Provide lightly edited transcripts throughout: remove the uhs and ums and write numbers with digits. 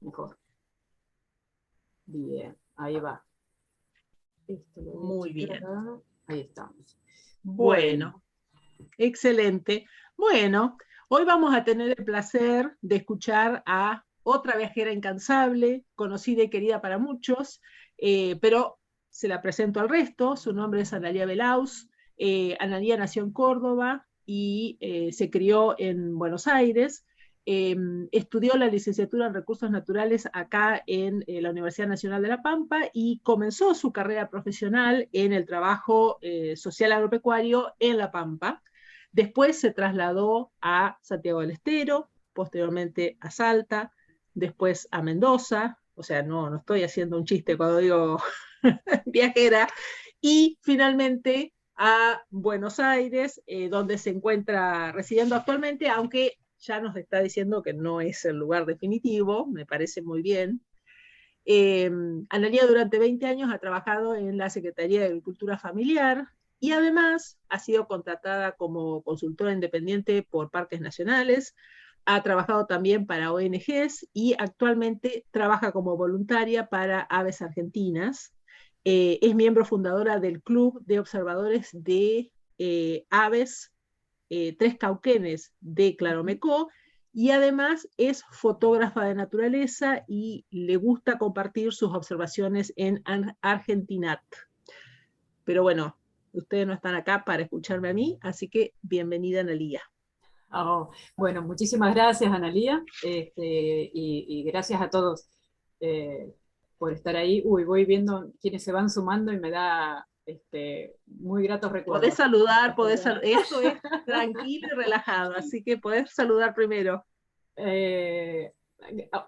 mejor. Bien, ahí va. Esto lo voy a Muy chequear bien. acá. Ahí estamos. Bueno, Bueno, excelente. Bueno, hoy vamos a tener el placer de escuchar a otra viajera incansable, conocida y querida para muchos, pero se la presento al resto. Su nombre es Analía Belaus. Analía nació en Córdoba y se crió en Buenos Aires. Estudió la licenciatura en Recursos Naturales acá en la Universidad Nacional de La Pampa y comenzó su carrera profesional en el trabajo social agropecuario en La Pampa. Después se trasladó a Santiago del Estero, posteriormente a Salta, después a Mendoza, o sea, no estoy haciendo un chiste cuando digo viajera, y finalmente a Buenos Aires, donde se encuentra residiendo actualmente, aunque ya nos está diciendo que no es el lugar definitivo, me parece muy bien. Analía durante 20 años ha trabajado en la Secretaría de Agricultura Familiar y además ha sido contratada como consultora independiente por parques nacionales, ha trabajado también para ONGs y actualmente trabaja como voluntaria para Aves Argentinas. Es miembro fundadora del Club de Observadores de Aves Tres Cauquenes de Claromecó y además es fotógrafa de naturaleza y le gusta compartir sus observaciones en Argentinat. Pero bueno, ustedes no están acá para escucharme a mí, así que bienvenida, Analía. oh, bueno, muchísimas gracias, Analía, y gracias a todos eh, por estar ahí. Uy, voy viendo quienes se van sumando y me da muy gratos Podés recuerdos. saludar, esto es tranquilo y relajado, así que podés saludar primero. Eh,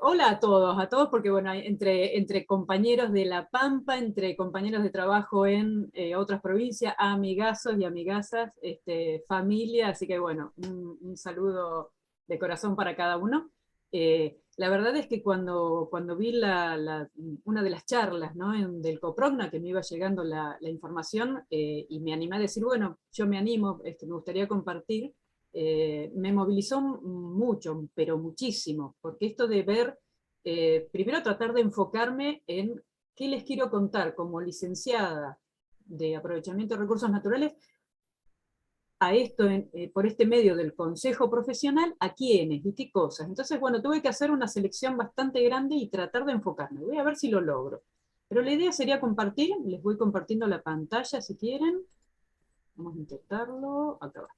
Hola a todos, porque bueno, entre compañeros de La Pampa, entre compañeros de trabajo en otras provincias, amigazos y amigazas, familia, así que bueno, un saludo de corazón para cada uno. La verdad es que cuando vi una de las charlas, ¿no? Del Coprogna, que me iba llegando la información, y me animé a decir, bueno, yo me animo, me gustaría compartir, me movilizó mucho, pero muchísimo, porque esto de ver, primero tratar de enfocarme en qué les quiero contar como licenciada de aprovechamiento de recursos naturales a esto, por este medio del consejo profesional, a quiénes y qué cosas. Entonces, bueno, tuve que hacer una selección bastante grande y tratar de enfocarme. Voy a ver si lo logro. Pero la idea sería compartir, les voy compartiendo la pantalla si quieren. Vamos a intentarlo. Acá va.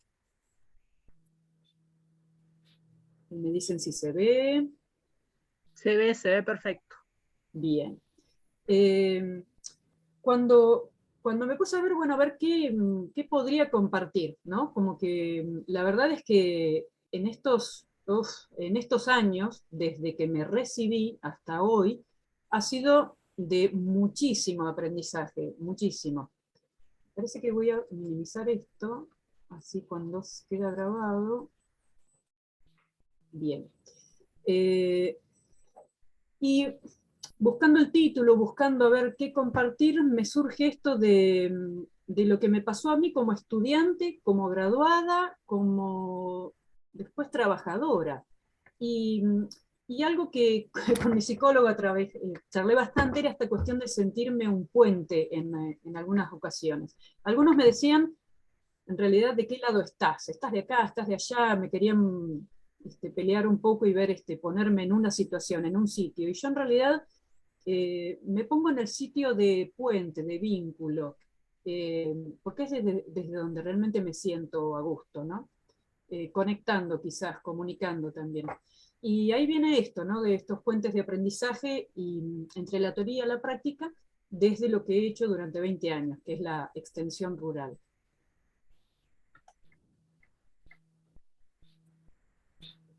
Me dicen si se ve. Se ve perfecto. Bien. Eh, cuando, cuando me puse a ver, bueno, a ver qué podría compartir, ¿no? Como que la verdad es que en estos años, desde que me recibí hasta hoy, ha sido de muchísimo aprendizaje, muchísimo. Parece que voy a minimizar esto, así cuando queda grabado. Bien. Eh, y buscando el título, buscando a ver qué compartir, me surge esto de lo que me pasó a mí como estudiante, como graduada, como después trabajadora. Y, y algo que con mi psicóloga charlé bastante era esta cuestión de sentirme un puente en algunas ocasiones. Algunos me decían, en realidad, ¿de qué lado estás? ¿Estás de acá? ¿Estás de allá? Me querían pelear un poco y ver, ponerme en una situación, en un sitio. Y yo en realidad me pongo en el sitio de puente, de vínculo, porque es desde donde realmente me siento a gusto, ¿no? Conectando quizás, comunicando también. Y ahí viene esto, ¿no? De estos puentes de aprendizaje y entre la teoría y la práctica, desde lo que he hecho durante 20 años, que es la extensión rural.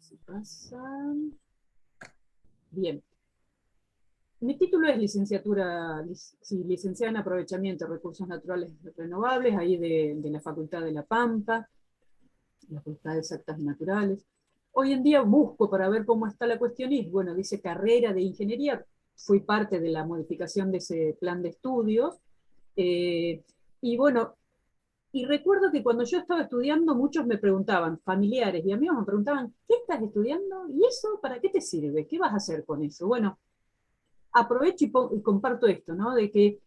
Si pasa. Bien. Mi título es licenciada en aprovechamiento de recursos naturales renovables, ahí de la Facultad de La Pampa, la Facultad de Exactas y Naturales. Hoy en día busco para ver cómo está la cuestión y, bueno, dice carrera de ingeniería, fui parte de la modificación de ese plan de estudios, y bueno, Y recuerdo que cuando yo estaba estudiando, muchos me preguntaban, familiares y amigos me preguntaban, ¿qué estás estudiando? ¿Y eso para qué te sirve? ¿Qué vas a hacer con eso? Bueno, aprovecho y comparto esto, ¿no? De que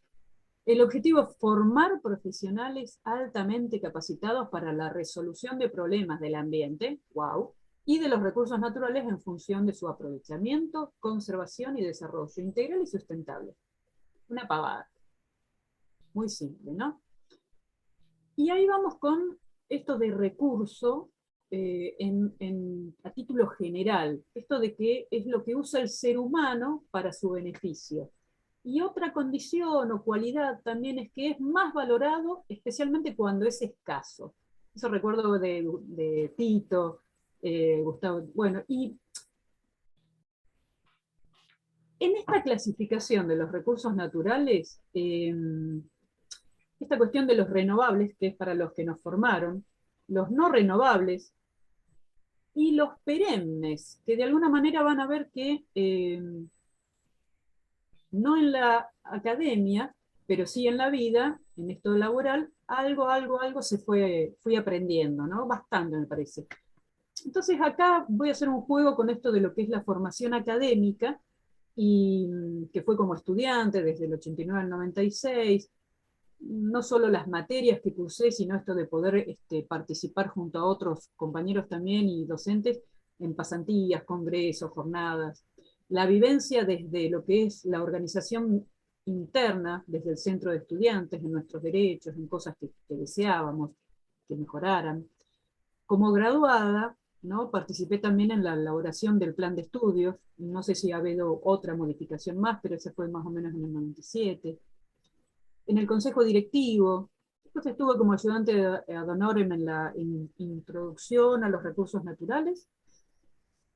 el objetivo es formar profesionales altamente capacitados para la resolución de problemas del ambiente, wow, y de los recursos naturales en función de su aprovechamiento, conservación y desarrollo integral y sustentable. Una pavada. Muy simple, ¿no? Y ahí vamos con esto de recurso a título general, esto de que es lo que usa el ser humano para su beneficio. Y otra condición o cualidad también es que es más valorado, especialmente cuando es escaso. Eso recuerdo de Tito, Gustavo. Bueno, y en esta clasificación de los recursos naturales, esta cuestión de los renovables, que es para los que nos formaron, los no renovables y los perennes, que de alguna manera van a ver que no en la academia, pero sí en la vida, en esto laboral, algo fui aprendiendo, ¿no? Bastante me parece. Entonces acá voy a hacer un juego con esto de lo que es la formación académica, y que fue como estudiante desde el 89 al 96, no solo las materias que cursé, sino esto de poder participar junto a otros compañeros también y docentes en pasantías, congresos, jornadas. La vivencia desde lo que es la organización interna, desde el centro de estudiantes, en nuestros derechos, en cosas que deseábamos que mejoraran. Como graduada, ¿no? Participé también en la elaboración del plan de estudios, no sé si ha habido otra modificación más, pero esa fue más o menos en el 97. En el consejo directivo, después estuve como ayudante ad honorem en la introducción a los recursos naturales,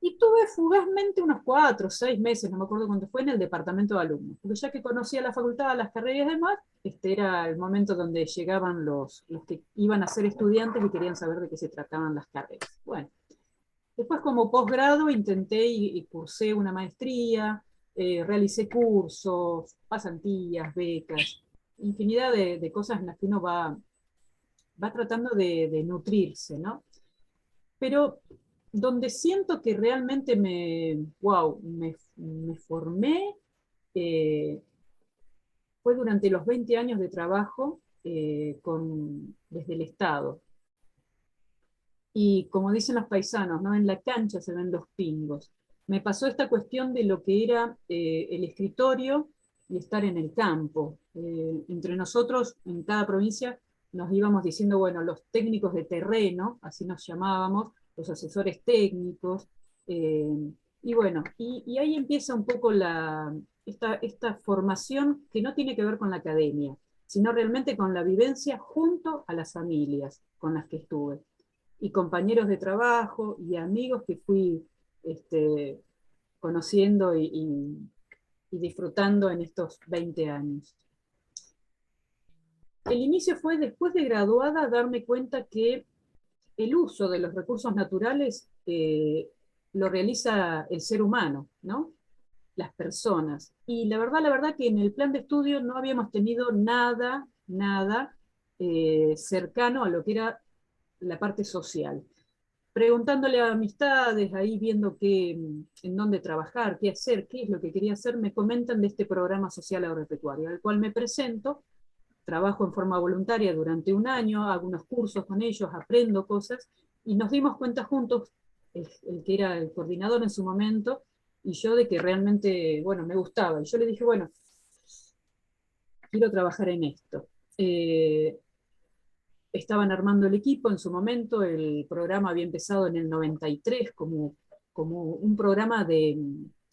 y tuve fugazmente unos 4 o 6 meses, no me acuerdo cuánto fue, en el departamento de alumnos, porque ya que conocía la facultad, las carreras y demás, este era el momento donde llegaban los que iban a ser estudiantes y querían saber de qué se trataban las carreras. Bueno, después como posgrado intenté y cursé una maestría, realicé cursos, pasantías, becas, infinidad de cosas en las que uno va tratando de nutrirse, ¿no? Pero donde siento que realmente me formé, eh, fue durante los 20 años de trabajo desde el Estado. Y como dicen los paisanos, ¿no? En la cancha se ven los pingos. Me pasó esta cuestión de lo que era el escritorio y estar en el campo. Entre nosotros, en cada provincia, nos íbamos diciendo, bueno, los técnicos de terreno, así nos llamábamos, los asesores técnicos, y bueno, y ahí empieza un poco esta formación que no tiene que ver con la academia, sino realmente con la vivencia junto a las familias con las que estuve y compañeros de trabajo y amigos que fui este, conociendo y disfrutando en estos 20 años. El inicio fue después de graduada darme cuenta que el uso de los recursos naturales lo realiza el ser humano, ¿no? Las personas. Y la verdad que en el plan de estudio no habíamos tenido nada cercano a lo que era la parte social. Preguntándole a amistades, ahí viendo en dónde trabajar, qué hacer, qué es lo que quería hacer, me comentan de este programa social agropecuario, al cual me presento, trabajo en forma voluntaria durante un año, hago unos cursos con ellos, aprendo cosas, y nos dimos cuenta juntos, el que era el coordinador en su momento, y yo de que realmente, bueno, me gustaba. Y yo le dije, bueno, quiero trabajar en esto. Estaban armando el equipo en su momento, el programa había empezado en el 93 como un programa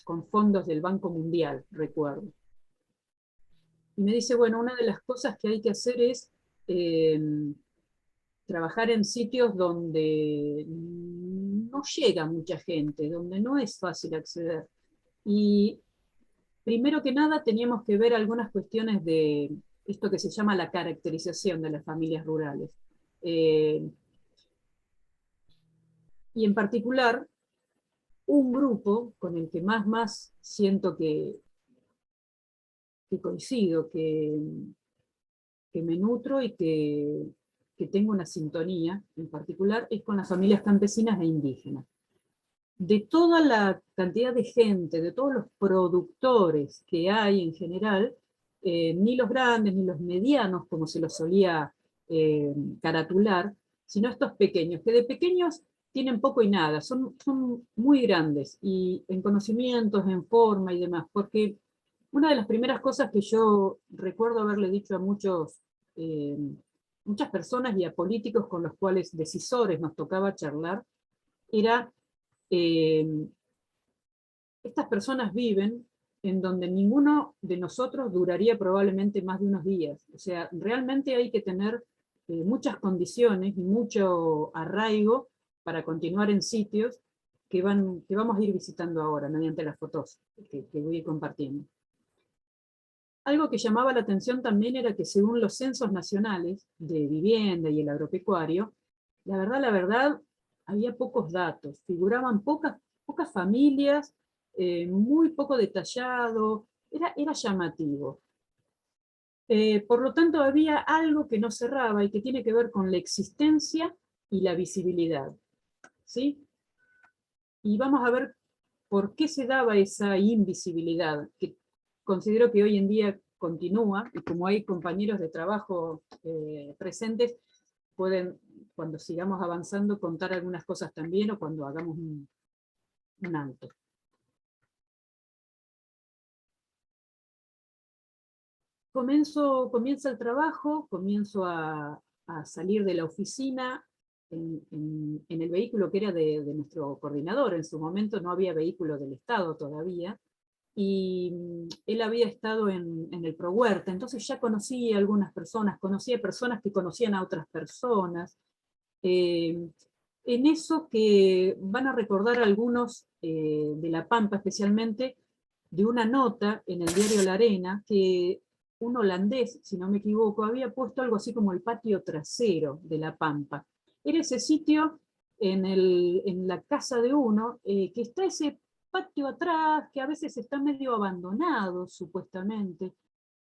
con fondos del Banco Mundial, recuerdo. Y me dice, bueno, una de las cosas que hay que hacer es eh, trabajar en sitios donde no llega mucha gente, donde no es fácil acceder. Y primero que nada teníamos que ver algunas cuestiones de esto que se llama la caracterización de las familias rurales. Eh, y en particular, un grupo con el que más siento que coincido, que me nutro y que que tengo una sintonía en particular es con las familias campesinas e indígenas. De toda la cantidad de gente, de todos los productores que hay en general, ni los grandes ni los medianos, como se los solía caratular, sino estos pequeños, que de pequeños tienen poco y nada, son muy grandes, y en conocimientos, en forma y demás, porque una de las primeras cosas que yo recuerdo haberle dicho a muchas personas y a políticos con los cuales, decisores, nos tocaba charlar, era, estas personas viven en donde ninguno de nosotros duraría probablemente más de unos días. O sea, realmente hay que tener muchas condiciones y mucho arraigo para continuar en sitios que vamos a ir visitando ahora, mediante las fotos que voy a ir compartiendo. Algo que llamaba la atención también era que según los censos nacionales de vivienda y el agropecuario, la verdad, había pocos datos, figuraban pocas familias, muy poco detallado, era llamativo. Por lo tanto, había algo que no cerraba y que tiene que ver con la existencia y la visibilidad, ¿sí? Y vamos a ver por qué se daba esa invisibilidad, que considero que hoy en día continúa, y como hay compañeros de trabajo presentes, pueden, cuando sigamos avanzando, contar algunas cosas también, o cuando hagamos un alto. Comienza el trabajo, comienzo a salir de la oficina en el vehículo que era de nuestro coordinador. En su momento no había vehículo del Estado todavía, y él había estado en el ProHuerta, entonces ya conocía a algunas personas, conocía personas que conocían a otras personas. En eso que van a recordar algunos de La Pampa especialmente, de una nota en el diario La Arena, que un holandés, si no me equivoco, había puesto algo así como el patio trasero de La Pampa. Era ese sitio en la casa de uno, que está ese patio atrás, que a veces está medio abandonado, supuestamente,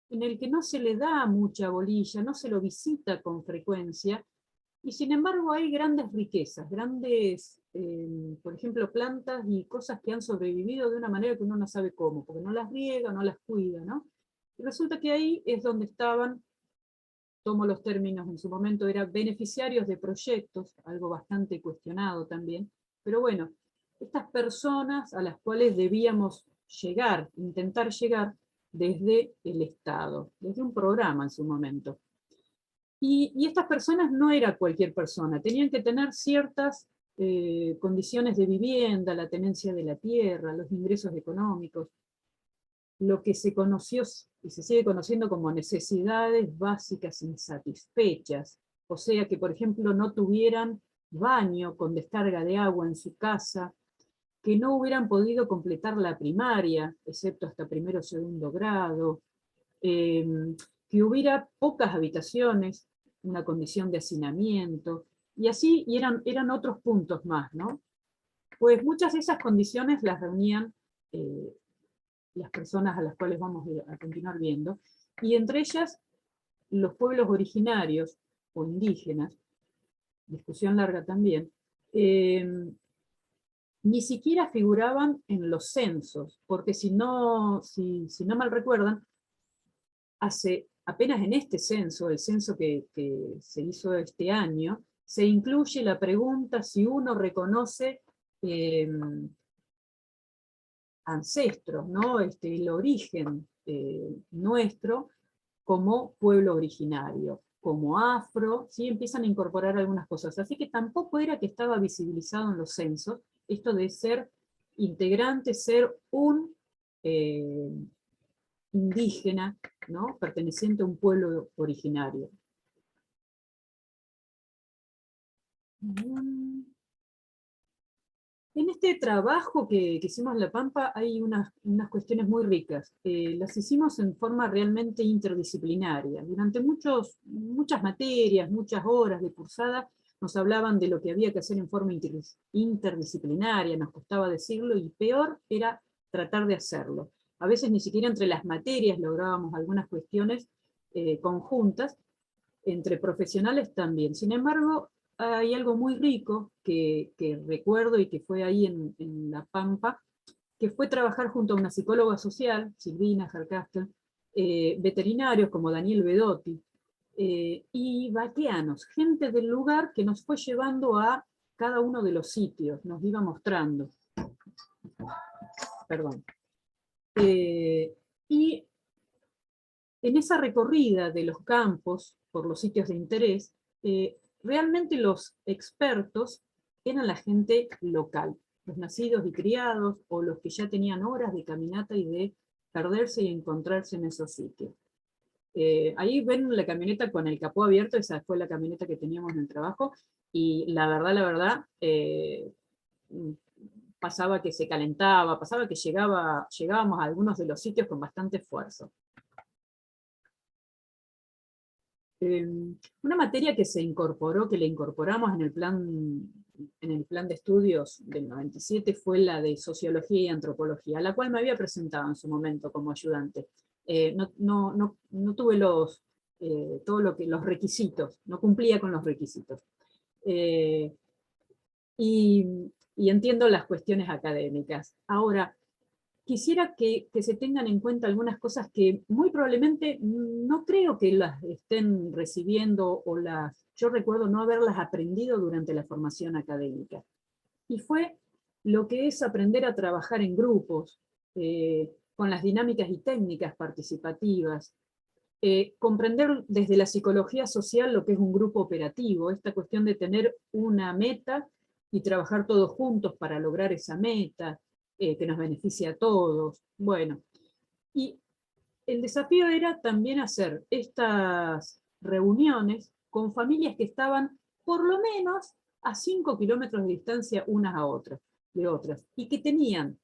en el que no se le da mucha bolilla, no se lo visita con frecuencia, y sin embargo hay grandes riquezas, grandes, por ejemplo, plantas y cosas que han sobrevivido de una manera que uno no sabe cómo, porque no las riega, no las cuida, ¿no? Y resulta que ahí es donde estaban, tomo los términos, en su momento eran beneficiarios de proyectos, algo bastante cuestionado también, pero bueno, estas personas a las cuales debíamos llegar, intentar llegar desde el Estado, desde un programa en su momento. Y estas personas no era cualquier persona, tenían que tener ciertas condiciones de vivienda, la tenencia de la tierra, los ingresos económicos, lo que se conoció y se sigue conociendo como necesidades básicas insatisfechas, o sea que por ejemplo no tuvieran baño con descarga de agua en su casa, que no hubieran podido completar la primaria, excepto hasta primero o segundo grado, que hubiera pocas habitaciones, una condición de hacinamiento, y así y eran otros puntos más, ¿no? Pues muchas de esas condiciones las reunían las personas a las cuales vamos a continuar viendo, y entre ellas los pueblos originarios o indígenas, discusión larga también, ni siquiera figuraban en los censos, porque si no mal recuerdan, apenas en este censo, el censo que se hizo este año, se incluye la pregunta si uno reconoce ancestros, ¿no? El origen nuestro como pueblo originario, como afro, ¿sí? Empiezan a incorporar algunas cosas. Así que tampoco era que estaba visibilizado en los censos esto de ser integrante, ser un indígena, ¿no? Perteneciente a un pueblo originario. En este trabajo que hicimos en La Pampa hay unas cuestiones muy ricas. Las hicimos en forma realmente interdisciplinaria. Durante muchas materias, muchas horas de cursada, nos hablaban de lo que había que hacer en forma interdisciplinaria, nos costaba decirlo, y peor era tratar de hacerlo. A veces ni siquiera entre las materias lográbamos algunas cuestiones conjuntas, entre profesionales también. Sin embargo, hay algo muy rico que recuerdo y que fue ahí en La Pampa, que fue trabajar junto a una psicóloga social, Silvina Jarcastel, veterinarios como Daniel Bedotti, y vaqueanos, gente del lugar que nos fue llevando a cada uno de los sitios, nos iba mostrando. Perdón. Y en esa recorrida de los campos por los sitios de interés, realmente los expertos eran la gente local, los nacidos y criados, o los que ya tenían horas de caminata y de perderse y encontrarse en esos sitios. Ahí ven la camioneta con el capó abierto, esa fue la camioneta que teníamos en el trabajo, y la verdad, pasaba que se calentaba, pasaba que llegábamos a algunos de los sitios con bastante esfuerzo. Una materia que se incorporó, que le incorporamos en el plan de estudios del 97, fue la de Sociología y Antropología, a la cual me había presentado en su momento como ayudante. No tuve los requisitos, no cumplía con los requisitos. Y entiendo las cuestiones académicas. Ahora, quisiera que se tengan en cuenta algunas cosas que muy probablemente no creo que las estén recibiendo, yo recuerdo no haberlas aprendido durante la formación académica. Y fue lo que es aprender a trabajar en grupos, con las dinámicas y técnicas participativas, comprender desde la psicología social lo que es un grupo operativo, esta cuestión de tener una meta y trabajar todos juntos para lograr esa meta, que nos beneficie a todos. Bueno, y el desafío era también hacer estas reuniones con familias que estaban por lo menos a 5 kilómetros de distancia unas de otras, y que tenían,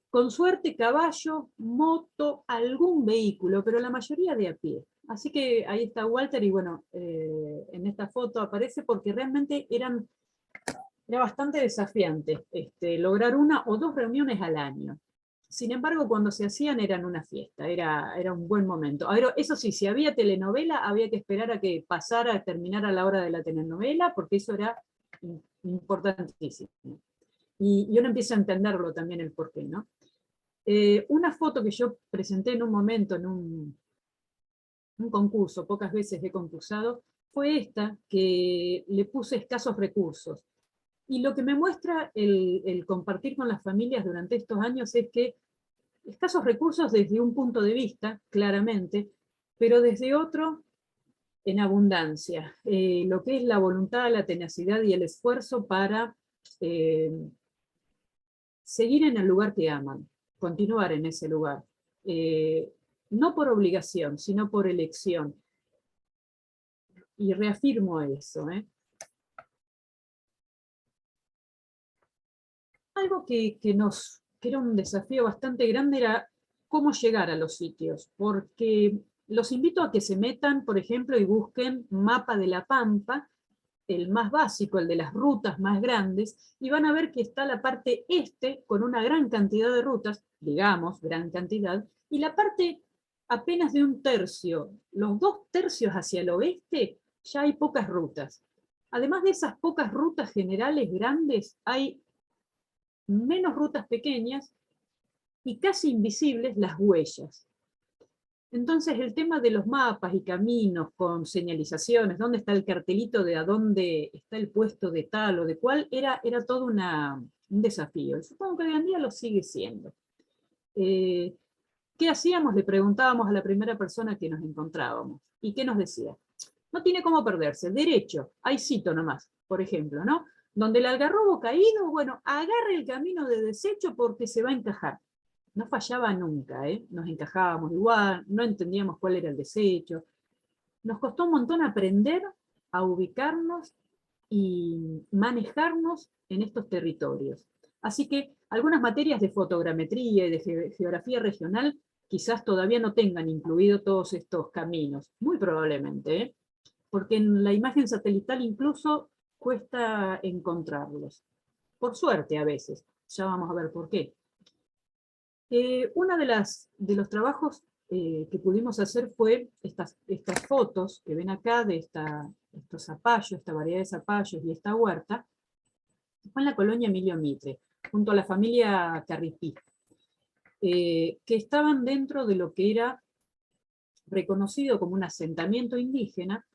con suerte, caballo, moto, algún vehículo, pero la mayoría de a pie. Así que ahí está Walter, y bueno, en esta foto aparece porque realmente era bastante desafiante lograr una o dos reuniones al año. Sin embargo, cuando se hacían eran una fiesta, era un buen momento. Ahora, eso sí, si había telenovela, había que esperar a que terminara la hora de la telenovela, porque eso era importantísimo. Y uno empieza a entenderlo también el porqué, ¿no? Una foto que yo presenté en un momento, en un concurso, pocas veces he concursado, fue esta, que le puse escasos recursos. Y lo que me muestra el compartir con las familias durante estos años es que escasos recursos desde un punto de vista, claramente, pero desde otro, en abundancia. Lo que es la voluntad, la tenacidad y el esfuerzo para seguir en el lugar que aman, continuar en ese lugar. No por obligación, sino por elección. Y reafirmo eso, Algo que era un desafío bastante grande era cómo llegar a los sitios, porque los invito a que se metan, por ejemplo, y busquen Mapa de la Pampa, el más básico, el de las rutas más grandes, y van a ver que está la parte este con una gran cantidad de rutas, digamos, gran cantidad, y la parte apenas de un tercio, los 2/3 hacia el oeste, ya hay pocas rutas. Además de esas pocas rutas generales grandes, hay menos rutas pequeñas y casi invisibles las huellas. Entonces el tema de los mapas y caminos con señalizaciones, dónde está el cartelito de a dónde está el puesto de tal o de cual, era todo un desafío. Supongo que hoy en día lo sigue siendo. ¿Qué hacíamos? Le preguntábamos a la primera persona que nos encontrábamos. ¿Y qué nos decía? No tiene cómo perderse. Derecho, hay cito nomás, por ejemplo, ¿no? Donde el algarrobo caído, bueno, agarre el camino de desecho porque se va a encajar. No fallaba nunca, nos encajábamos igual, no entendíamos cuál era el desecho. Nos costó un montón aprender a ubicarnos y manejarnos en estos territorios. Así que algunas materias de fotogrametría y de geografía regional quizás todavía no tengan incluido todos estos caminos, muy probablemente, porque en la imagen satelital incluso cuesta encontrarlos. Por suerte a veces, ya vamos a ver por qué. Uno de los trabajos que pudimos hacer fue estas fotos que ven acá de estos zapallos, esta variedad de zapallos y esta huerta, fue en la colonia Emilio Mitre, junto a la familia Carripí, que estaban dentro de lo que era reconocido como un asentamiento indígena,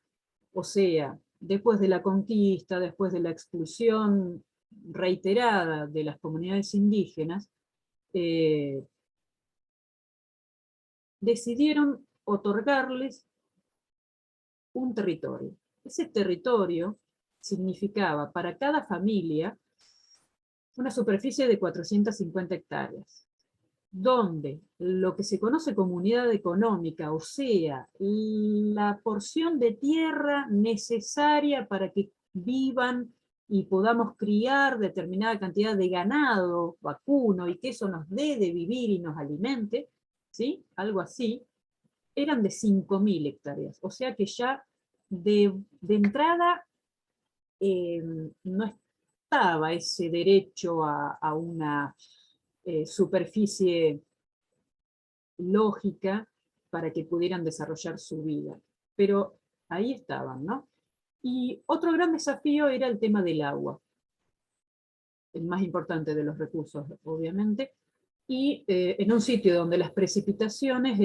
o sea, después de la conquista, después de la expulsión reiterada de las comunidades indígenas, decidieron otorgarles un territorio. Ese territorio significaba para cada familia una superficie de 450 hectáreas, donde lo que se conoce como unidad económica, o sea, la porción de tierra necesaria para que vivan y podamos criar determinada cantidad de ganado vacuno y que eso nos dé de vivir y nos alimente, ¿sí? Algo así, eran de 5.000 hectáreas. O sea que ya de entrada no estaba ese derecho a una superficie lógica para que pudieran desarrollar su vida. Pero ahí estaban, ¿no? Y otro gran desafío era el tema del agua, el más importante de los recursos, obviamente, y en un sitio donde las precipitaciones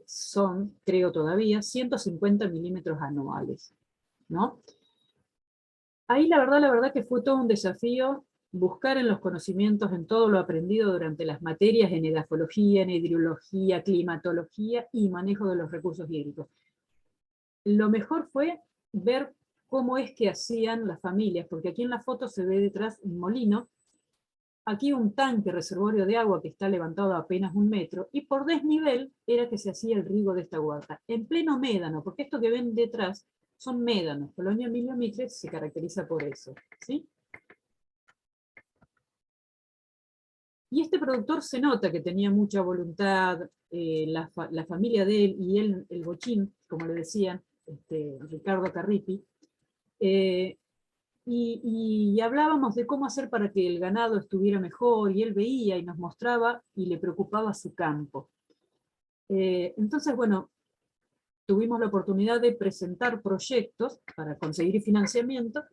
son, creo todavía, 150 milímetros anuales, ¿no? Ahí la verdad que fue todo un desafío buscar en los conocimientos, en todo lo aprendido durante las materias en edafología, en hidrología, climatología y manejo de los recursos hídricos. Lo mejor fue ver cómo es que hacían las familias, porque aquí en la foto se ve detrás un molino, aquí un tanque reservorio de agua que está levantado a apenas 1 metro, y por desnivel era que se hacía el riego de esta huerta, en pleno médano, porque esto que ven detrás son médanos. Colonia Emilio Mitre se caracteriza por eso, ¿sí? Y este productor se nota que tenía mucha voluntad, la familia de él y él, el bochín, como le decían, Ricardo Carrippi, y hablábamos de cómo hacer para que el ganado estuviera mejor, y él veía y nos mostraba y le preocupaba su campo. Entonces, bueno, tuvimos la oportunidad de presentar proyectos para conseguir financiamiento,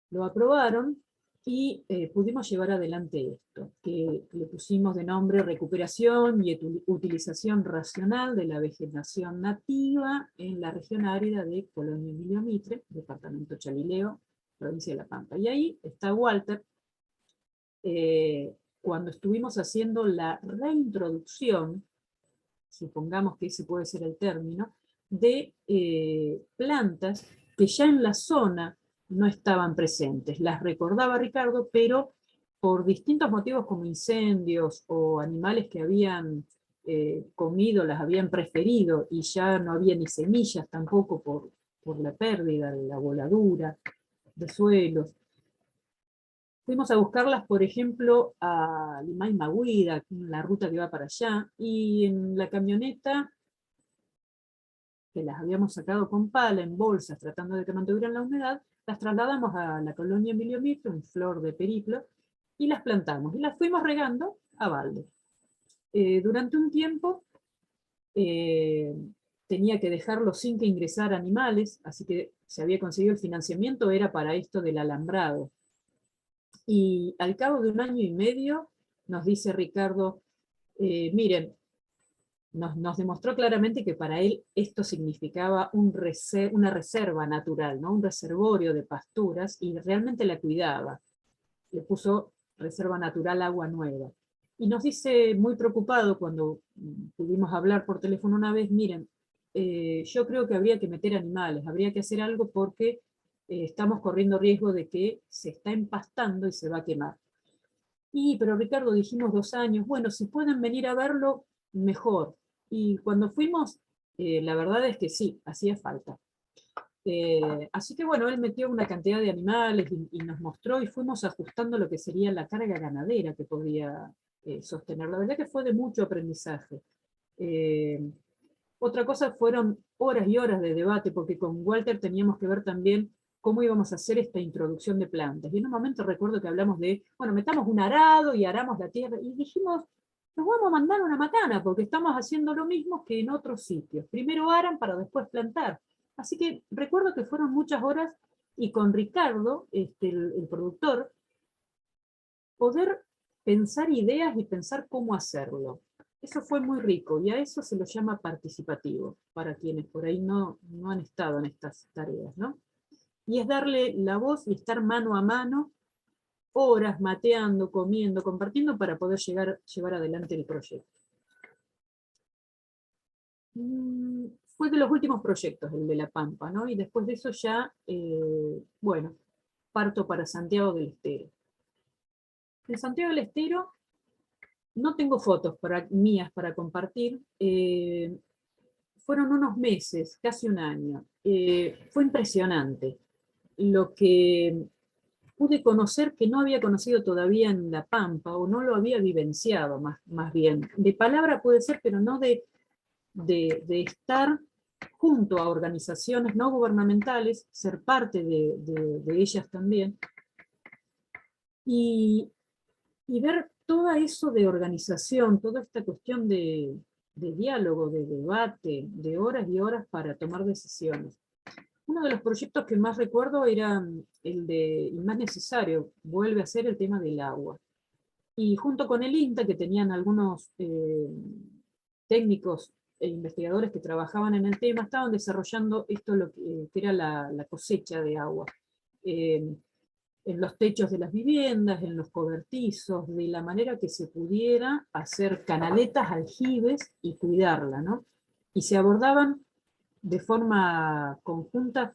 lo aprobaron, y pudimos llevar adelante esto, que le pusimos de nombre Recuperación y Utilización Racional de la Vegetación Nativa en la región árida de Colonia Emilio Mitre, departamento Chalileo, provincia de La Pampa. Y ahí está Walter, cuando estuvimos haciendo la reintroducción, supongamos que ese puede ser el término, de plantas que ya en la zona no estaban presentes. Las recordaba Ricardo, pero por distintos motivos como incendios o animales que habían comido, las habían preferido y ya no había ni semillas tampoco por la pérdida de la voladura de suelos. Fuimos a buscarlas, por ejemplo, a Limay Maguida, la ruta que va para allá, y en la camioneta, que las habíamos sacado con pala, en bolsas, tratando de que mantuvieran la humedad, las trasladamos a la colonia Emilio Mitre, en Flor de Periplo, y las plantamos, y las fuimos regando a balde. Durante un tiempo tenía que dejarlo sin que ingresara animales, así que se había conseguido el financiamiento, era para esto del alambrado. Y al cabo de 1 año y medio nos dice Ricardo, miren, nos demostró claramente que para él esto significaba una reserva natural, ¿no? Un reservorio de pasturas, y realmente la cuidaba. Le puso Reserva Natural Agua Nueva. Y nos dice, muy preocupado, cuando pudimos hablar por teléfono una vez, miren, yo creo que habría que meter animales, habría que hacer algo porque estamos corriendo riesgo de que se está empastando y se va a quemar. Pero Ricardo, dijimos 2 años, bueno, si pueden venir a verlo, mejor. Y cuando fuimos, la verdad es que sí, hacía falta. Así que bueno, él metió una cantidad de animales y nos mostró, y fuimos ajustando lo que sería la carga ganadera que podía sostener. La verdad que fue de mucho aprendizaje. Otra cosa fueron horas y horas de debate, porque con Walter teníamos que ver también cómo íbamos a hacer esta introducción de plantas. Y en un momento recuerdo que hablamos de, bueno, metamos un arado y aramos la tierra, y dijimos, nos vamos a mandar una macana, porque estamos haciendo lo mismo que en otros sitios. Primero aran para después plantar. Así que recuerdo que fueron muchas horas, y con Ricardo, el productor, poder pensar ideas y pensar cómo hacerlo. Eso fue muy rico, y a eso se lo llama participativo, para quienes por ahí no han estado en estas tareas, ¿no? Y es darle la voz y estar mano a mano, horas mateando, comiendo, compartiendo, para poder llevar adelante el proyecto. Fue de los últimos proyectos, el de La Pampa, ¿no? Y después de eso ya, bueno, parto para Santiago del Estero. En Santiago del Estero no tengo fotos mías para compartir. Fueron unos meses, casi un año. Fue impresionante lo que pude conocer, que no había conocido todavía en La Pampa, o no lo había vivenciado más bien. De palabra puede ser, pero no de estar junto a organizaciones no gubernamentales, ser parte de ellas también, y ver todo eso de organización, toda esta cuestión de diálogo, de debate, de horas y horas para tomar decisiones. Uno de los proyectos que más recuerdo era el de, y más necesario, vuelve a ser el tema del agua. Y junto con el INTA, que tenían algunos técnicos e investigadores que trabajaban en el tema, estaban desarrollando esto, lo que era la cosecha de agua. En los techos de las viviendas, en los cobertizos, de la manera que se pudiera hacer canaletas, aljibes y cuidarla, ¿no? Y se abordaban de forma conjunta,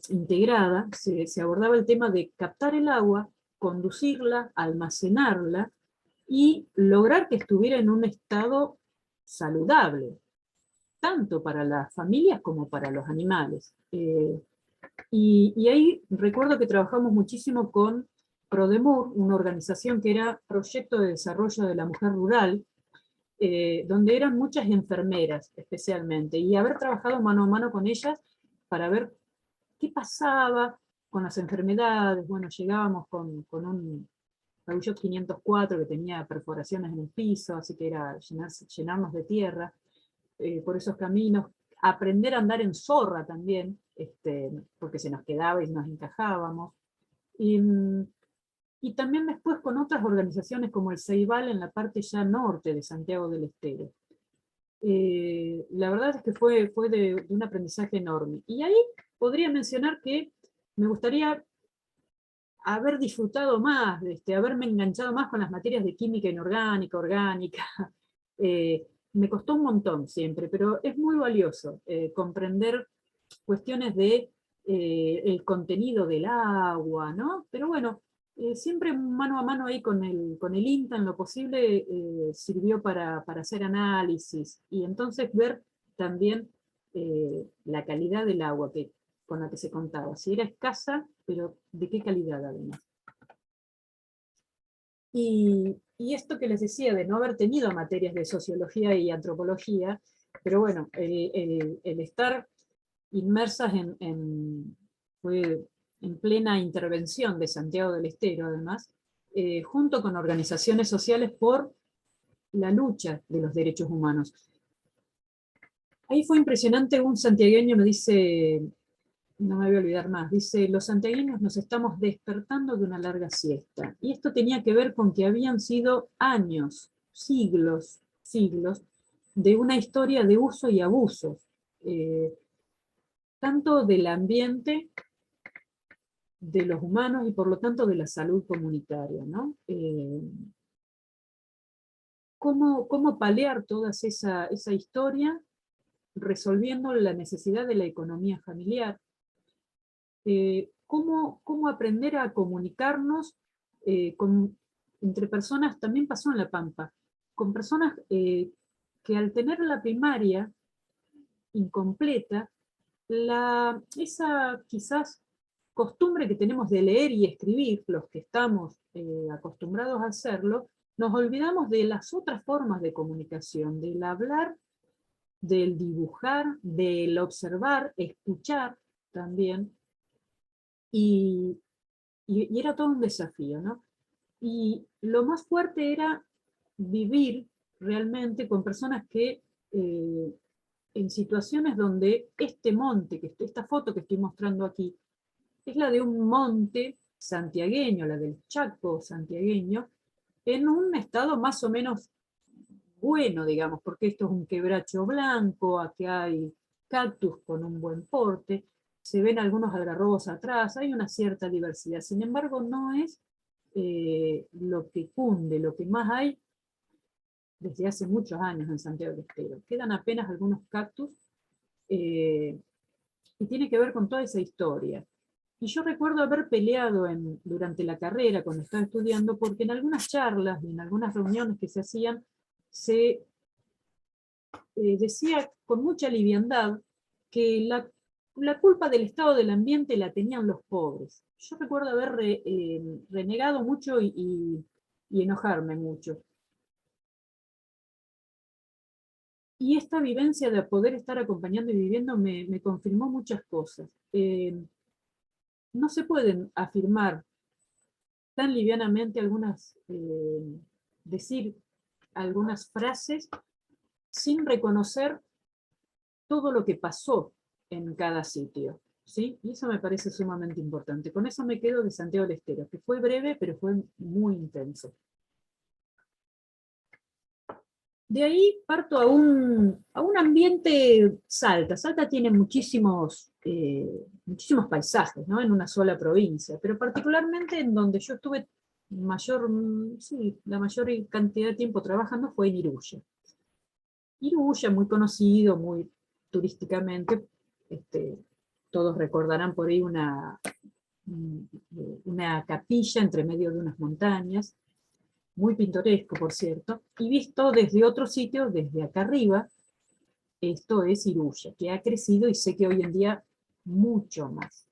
integrada, se abordaba el tema de captar el agua, conducirla, almacenarla y lograr que estuviera en un estado saludable, tanto para las familias como para los animales. Y ahí recuerdo que trabajamos muchísimo con Prodemur, una organización que era Proyecto de Desarrollo de la Mujer Rural, donde eran muchas enfermeras especialmente, y haber trabajado mano a mano con ellas para ver qué pasaba con las enfermedades. Bueno, llegábamos con un Peugeot 504 que tenía perforaciones en el piso, así que era llenarnos de tierra por esos caminos, aprender a andar en zorra también, porque se nos quedaba y nos encajábamos. Y, y también después con otras organizaciones como el Ceibal en la parte ya norte de Santiago del Estero. La verdad es que fue de un aprendizaje enorme. Y ahí podría mencionar que me gustaría haber disfrutado más, haberme enganchado más con las materias de química inorgánica, orgánica. Me costó un montón siempre, pero es muy valioso comprender cuestiones de el contenido del agua, ¿no? Pero bueno, siempre mano a mano ahí con el INTA, en lo posible, sirvió para hacer análisis, y entonces ver también la calidad del agua con la que se contaba, si era escasa, pero de qué calidad además. Y esto que les decía de no haber tenido materias de sociología y antropología, pero bueno, el estar inmersas fue en plena intervención de Santiago del Estero, además, junto con organizaciones sociales por la lucha de los derechos humanos. Ahí fue impresionante, un santiagueño me dice, no me voy a olvidar más, dice: los santiagueños nos estamos despertando de una larga siesta. Y esto tenía que ver con que habían sido años, siglos, de una historia de uso y abuso, tanto del ambiente, de los humanos, y por lo tanto de la salud comunitaria, ¿no? ¿Cómo paliar toda esa historia resolviendo la necesidad de la economía familiar? ¿Cómo aprender a comunicarnos entre personas? También pasó en La Pampa, con personas que al tener la primaria incompleta, esa quizás costumbre que tenemos de leer y escribir, los que estamos acostumbrados a hacerlo, nos olvidamos de las otras formas de comunicación, del hablar, del dibujar, del observar, escuchar también, y era todo un desafío, ¿no? Y lo más fuerte era vivir realmente con personas que en situaciones donde este monte, esta foto que estoy mostrando aquí, es la de un monte santiagueño, la del Chaco santiagueño, en un estado más o menos bueno, digamos, porque esto es un quebracho blanco, aquí hay cactus con un buen porte, se ven algunos algarrobos atrás, hay una cierta diversidad. Sin embargo, no es lo que cunde, lo que más hay desde hace muchos años en Santiago del Estero. Quedan apenas algunos cactus y tiene que ver con toda esa historia. Y yo recuerdo haber peleado durante la carrera, cuando estaba estudiando, porque en algunas charlas y en algunas reuniones que se hacían, se decía con mucha liviandad que la culpa del estado del ambiente la tenían los pobres. Yo recuerdo haber renegado mucho y enojarme mucho. Y esta vivencia de poder estar acompañando y viviendo me confirmó muchas cosas. No se pueden afirmar tan livianamente decir algunas frases sin reconocer todo lo que pasó en cada sitio, ¿sí? Y eso me parece sumamente importante. Con eso me quedo de Santiago del Estero, que fue breve, pero fue muy intenso. De ahí parto a un ambiente Salta. Salta tiene muchísimos paisajes, ¿no? En una sola provincia, pero particularmente en donde yo estuve la mayor cantidad de tiempo trabajando fue en Iruya. Iruya, muy conocido, muy turísticamente, todos recordarán por ahí una capilla entre medio de unas montañas, muy pintoresco, por cierto, y visto desde otro sitio, desde acá arriba, esto es Iruya, que ha crecido y sé que hoy en día mucho más.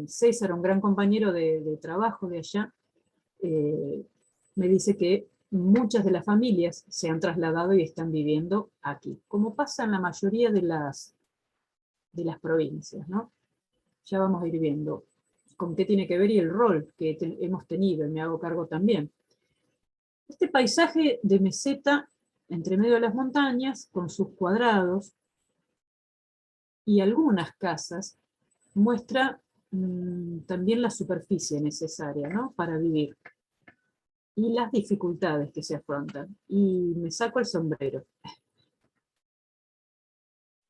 César, un gran compañero de trabajo de allá, me dice que muchas de las familias se han trasladado y están viviendo aquí, como pasa en la mayoría de las provincias, ¿no? Ya vamos a ir viendo con qué tiene que ver y el rol que hemos tenido, y me hago cargo también. Este paisaje de meseta entre medio de las montañas, con sus cuadrados y algunas casas, muestra también la superficie necesaria, ¿no? Para vivir y las dificultades que se afrontan. Y me saco el sombrero.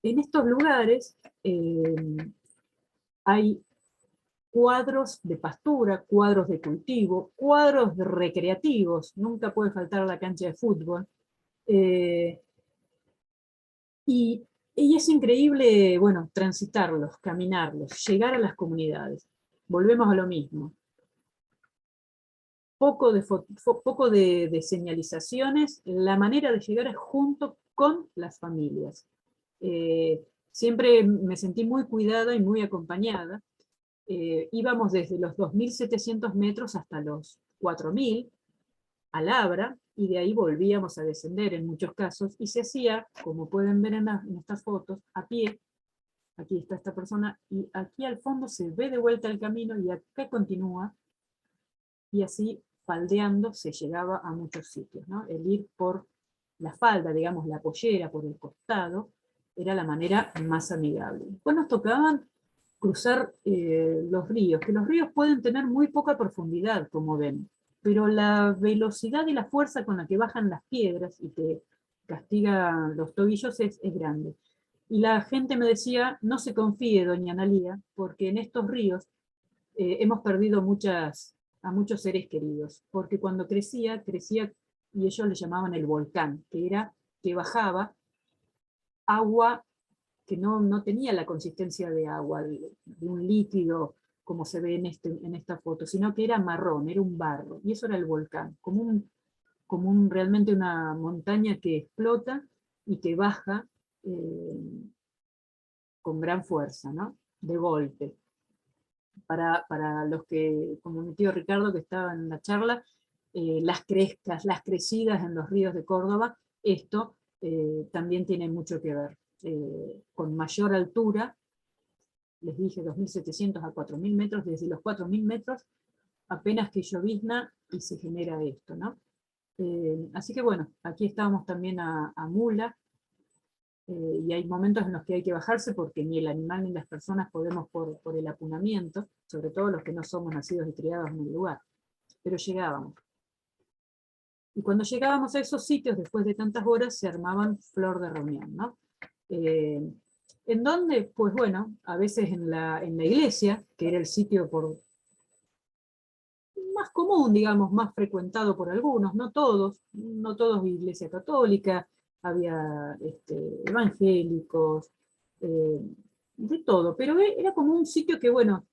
En estos lugares hay cuadros de pastura, cuadros de cultivo, cuadros recreativos, nunca puede faltar la cancha de fútbol. Y es increíble, bueno, transitarlos, caminarlos, llegar a las comunidades. Volvemos a lo mismo. Poco de señalizaciones, la manera de llegar es junto con las familias. Siempre me sentí muy cuidada y muy acompañada. Íbamos desde los 2.700 metros hasta los 4.000 a Labra, y de ahí volvíamos a descender en muchos casos, y se hacía, como pueden ver en estas fotos, a pie. Aquí está esta persona, y aquí al fondo se ve de vuelta el camino, y acá continúa, y así faldeando se llegaba a muchos sitios, ¿no? El ir por la falda, digamos, la pollera, por el costado, era la manera más amigable. Después nos tocaban cruzar los ríos, que los ríos pueden tener muy poca profundidad, como ven, pero la velocidad y la fuerza con la que bajan las piedras y que castigan los tobillos es grande. Y la gente me decía, no se confíe, doña Analía, porque en estos ríos hemos perdido a muchos seres queridos, porque cuando crecía, y ellos le llamaban el volcán, que era que bajaba agua que no tenía la consistencia de agua, de un líquido como se ve en esta foto, sino que era marrón, era un barro, y eso era el volcán, realmente una montaña que explota y que baja con gran fuerza, ¿no? De golpe. Para los que, como mi tío Ricardo que estaba en la charla, las crescas, las crecidas en los ríos de Córdoba, esto también tiene mucho que ver. Con mayor altura, les dije 2.700 a 4.000 metros, desde los 4.000 metros apenas que llovizna y se genera esto, ¿no? Así que bueno, aquí estábamos también a mula, y hay momentos en los que hay que bajarse porque ni el animal ni las personas podemos por el apunamiento, sobre todo los que no somos nacidos y criados en el lugar, pero llegábamos. Y cuando llegábamos a esos sitios, después de tantas horas, se armaban flor de reunión, ¿no? ¿En dónde? Pues bueno, a veces en la iglesia, que era el sitio más común, digamos, más frecuentado por algunos, no todos, no todos iglesia católica, había evangélicos, de todo, pero era como un sitio que, bueno,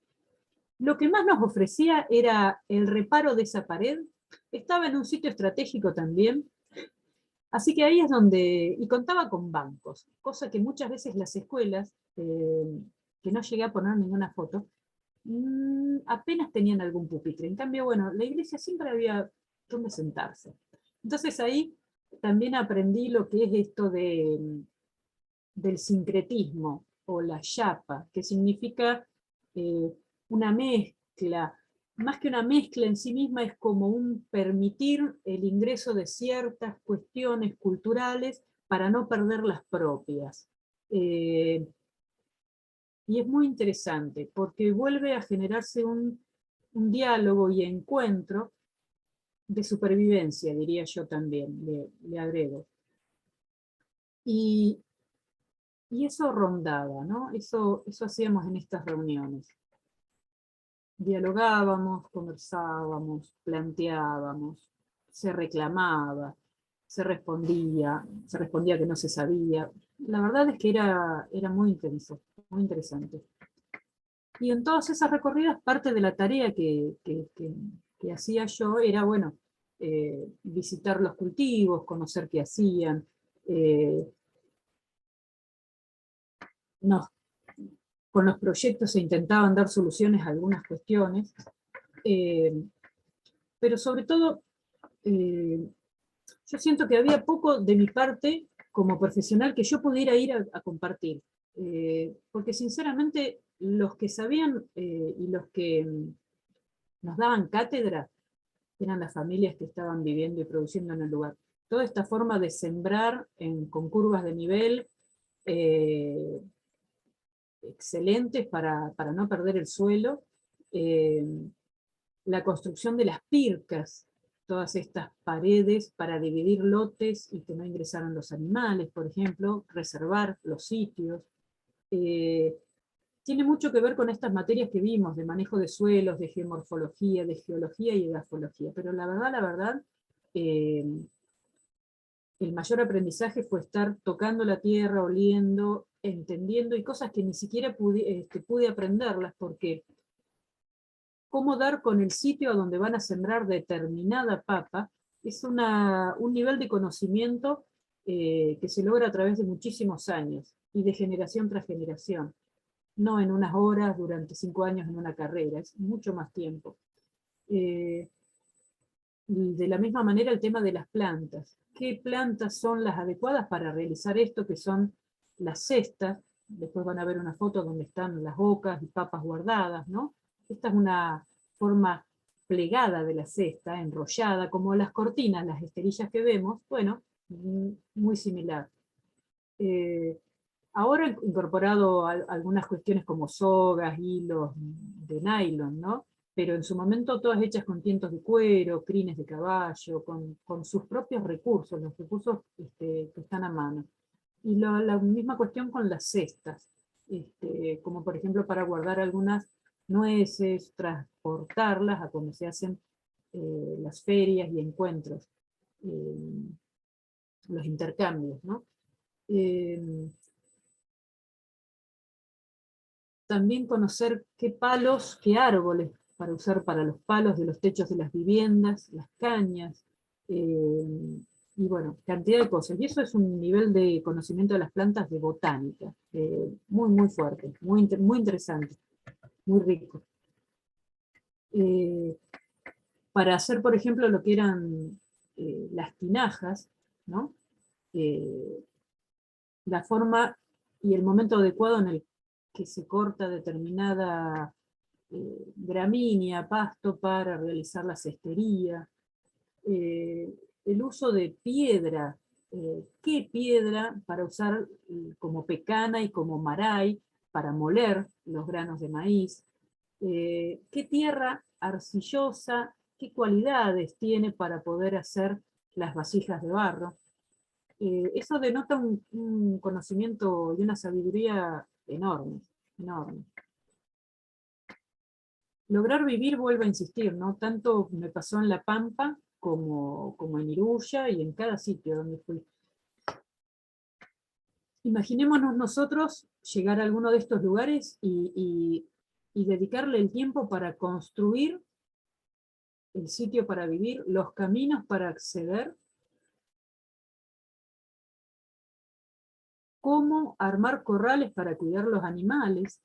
lo que más nos ofrecía era el reparo de esa pared, estaba en un sitio estratégico también, así que ahí es donde, y contaba con bancos, cosa que muchas veces las escuelas, que no llegué a poner ninguna foto, apenas tenían algún pupitre. En cambio, bueno, la iglesia siempre había donde sentarse. Entonces ahí también aprendí lo que es esto del sincretismo, o la chapa, que significa una mezcla. Más que una mezcla en sí misma, es como un permitir el ingreso de ciertas cuestiones culturales para no perder las propias. Y es muy interesante, porque vuelve a generarse un diálogo y encuentro de supervivencia, diría yo también, le agrego. Y, y eso rondaba, ¿no? Eso hacíamos en estas reuniones. Dialogábamos, conversábamos, planteábamos, se reclamaba, se respondía que no se sabía. La verdad es que era muy intenso, muy interesante. Y en todas esas recorridas, parte de la tarea que hacía yo era, bueno, visitar los cultivos, conocer qué hacían. Nos, con los proyectos se intentaban dar soluciones a algunas cuestiones, eh, pero sobre todo, yo siento que había poco de mi parte como profesional que yo pudiera ir a compartir. Porque sinceramente los que sabían, y los que nos daban cátedra eran las familias que estaban viviendo y produciendo en el lugar. Toda esta forma de sembrar con curvas de nivel eh, excelentes para no perder el suelo, eh, la construcción de las pircas, todas estas paredes para dividir lotes y que no ingresaran los animales, por ejemplo, reservar los sitios. Eh, Tiene mucho que ver con estas materias que vimos, de manejo de suelos, de geomorfología, de geología y edafología. Pero la verdad, eh, el mayor aprendizaje fue estar tocando la tierra, oliendo, entendiendo, y cosas que ni siquiera pude aprenderlas, porque cómo dar con el sitio a donde van a sembrar determinada papa es un nivel de conocimiento que se logra a través de muchísimos años, y de generación tras generación. No en unas horas durante 5 años en una carrera, es mucho más tiempo. De la misma manera el tema de las plantas. ¿Qué plantas son las adecuadas para realizar esto, que son las cestas? Después van a ver una foto donde están las ocas y papas guardadas, ¿no? Esta es una forma plegada de la cesta, enrollada, como las cortinas, las esterillas que vemos, bueno, muy similar. Ahora he incorporado algunas cuestiones como sogas, hilos de nylon, ¿no? Pero en su momento todas hechas con tientos de cuero, crines de caballo, con sus propios recursos, los recursos que están a mano. Y la misma cuestión con las cestas, como por ejemplo para guardar algunas nueces, transportarlas a cuando se hacen las ferias y encuentros, eh, los intercambios, ¿no? También conocer qué palos, qué árboles para usar para los palos de los techos de las viviendas, las cañas, y bueno, cantidad de cosas. Y eso es un nivel de conocimiento de las plantas de botánica, muy, muy fuerte, muy interesante, muy rico. Eh, para hacer, por ejemplo, lo que eran las tinajas, ¿no? La forma y el momento adecuado en el que se corta determinada gramínea, pasto para realizar la cestería. el uso de piedra. ¿Qué piedra para usar como pecana y como maray para moler los granos de maíz? ¿Qué tierra arcillosa, qué cualidades tiene para poder hacer las vasijas de barro? Eso denota un conocimiento y una sabiduría enorme, enorme. Lograr vivir, vuelvo a insistir, ¿no? Tanto me pasó en La Pampa como en Iruya y en cada sitio donde fui. Imaginémonos nosotros llegar a alguno de estos lugares y dedicarle el tiempo para construir el sitio para vivir, los caminos para acceder, cómo armar corrales para cuidar los animales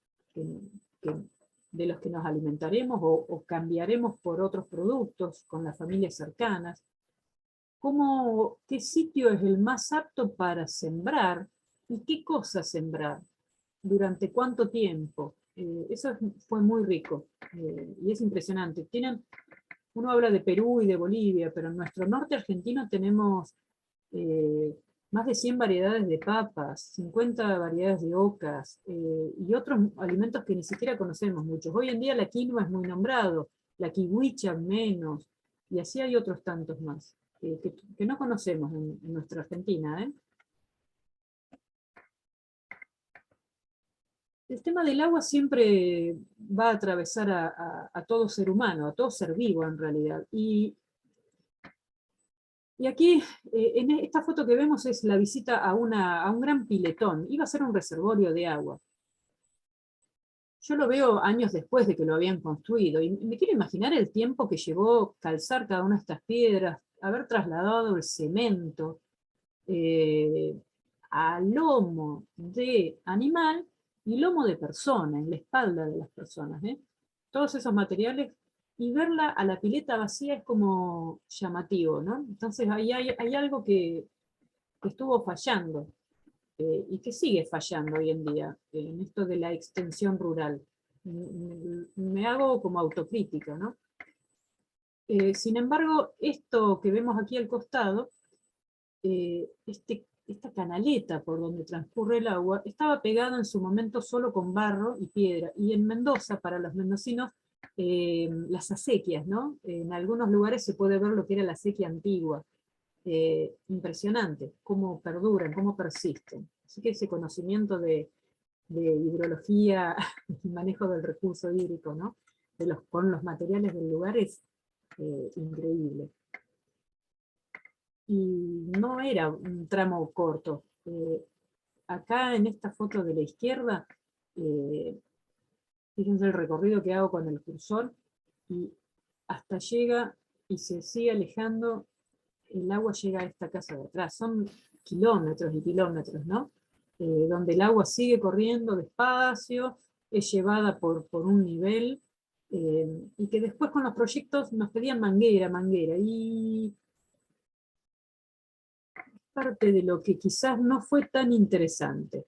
de los que nos alimentaremos o cambiaremos por otros productos con las familias cercanas, qué sitio es el más apto para sembrar y qué cosas sembrar, durante cuánto tiempo. Eso fue muy rico y es impresionante. Uno habla de Perú y de Bolivia, pero en nuestro norte argentino tenemos más de 100 variedades de papas, 50 variedades de ocas, y otros alimentos que ni siquiera conocemos muchos. Hoy en día la quinoa es muy nombrado, la kiwicha menos, y así hay otros tantos más, que no conocemos en nuestra Argentina. El tema del agua siempre va a atravesar a todo ser humano, a todo ser vivo en realidad. Y aquí, en esta foto que vemos es la visita a un gran piletón. Iba a ser un reservorio de agua. Yo lo veo años después de que lo habían construido, y me quiero imaginar el tiempo que llevó calzar cada una de estas piedras, haber trasladado el cemento a lomo de animal y lomo de persona, en la espalda de las personas. Todos esos materiales, y verla a la pileta vacía es como llamativo, ¿no? Entonces hay algo que estuvo fallando, y que sigue fallando hoy en día, en esto de la extensión rural. Me hago como autocrítica, ¿no? Sin embargo, esto que vemos aquí al costado, esta canaleta por donde transcurre el agua, estaba pegada en su momento solo con barro y piedra, y en Mendoza, para los mendocinos, las acequias, ¿no? En algunos lugares se puede ver lo que era la acequia antigua. Impresionante, cómo perduran, cómo persisten. Así que ese conocimiento de hidrología y manejo del recurso hídrico, ¿no? Con los materiales del lugar es increíble. Y no era un tramo corto. Acá en esta foto de la izquierda, fíjense el recorrido que hago con el cursor, y hasta llega y se sigue alejando, el agua llega a esta casa de atrás. Son kilómetros y kilómetros, ¿no? Donde el agua sigue corriendo despacio, es llevada por un nivel, y que después con los proyectos nos pedían manguera, y parte de lo que quizás no fue tan interesante.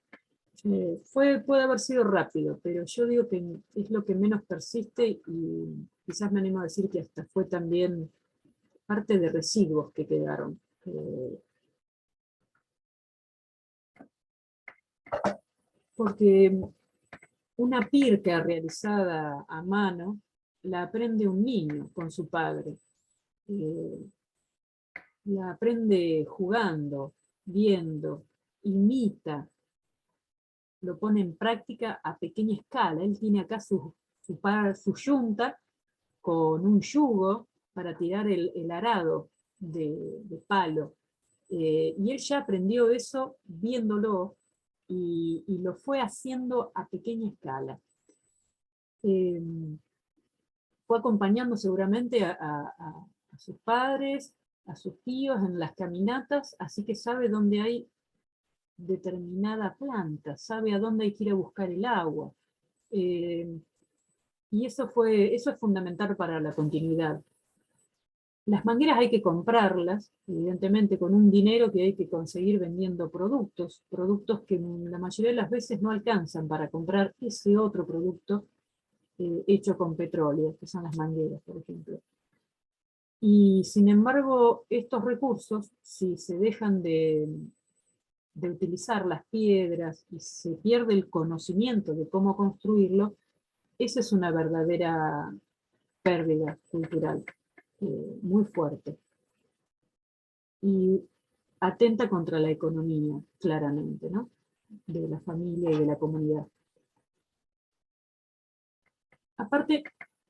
Puede haber sido rápido, pero yo digo que es lo que menos persiste, y quizás me animo a decir que hasta fue también parte de residuos que quedaron. Porque una pirca realizada a mano la aprende un niño con su padre. La aprende jugando, viendo, imita, lo pone en práctica a pequeña escala. Él tiene acá su yunta con un yugo para tirar el arado de palo. Y él ya aprendió eso viéndolo, y lo fue haciendo a pequeña escala. Fue acompañando seguramente a sus padres, a sus tíos en las caminatas, así que sabe dónde hay determinada planta, sabe a dónde hay que ir a buscar el agua. Y eso es fundamental para la continuidad. Las mangueras hay que comprarlas, evidentemente con un dinero que hay que conseguir vendiendo productos que la mayoría de las veces no alcanzan para comprar ese otro producto hecho con petróleo, que son las mangueras, por ejemplo. Y sin embargo, estos recursos, si se dejan de utilizar las piedras y se pierde el conocimiento de cómo construirlo, esa es una verdadera pérdida cultural, muy fuerte. Y atenta contra la economía, claramente, ¿no? De la familia y de la comunidad. Aparte,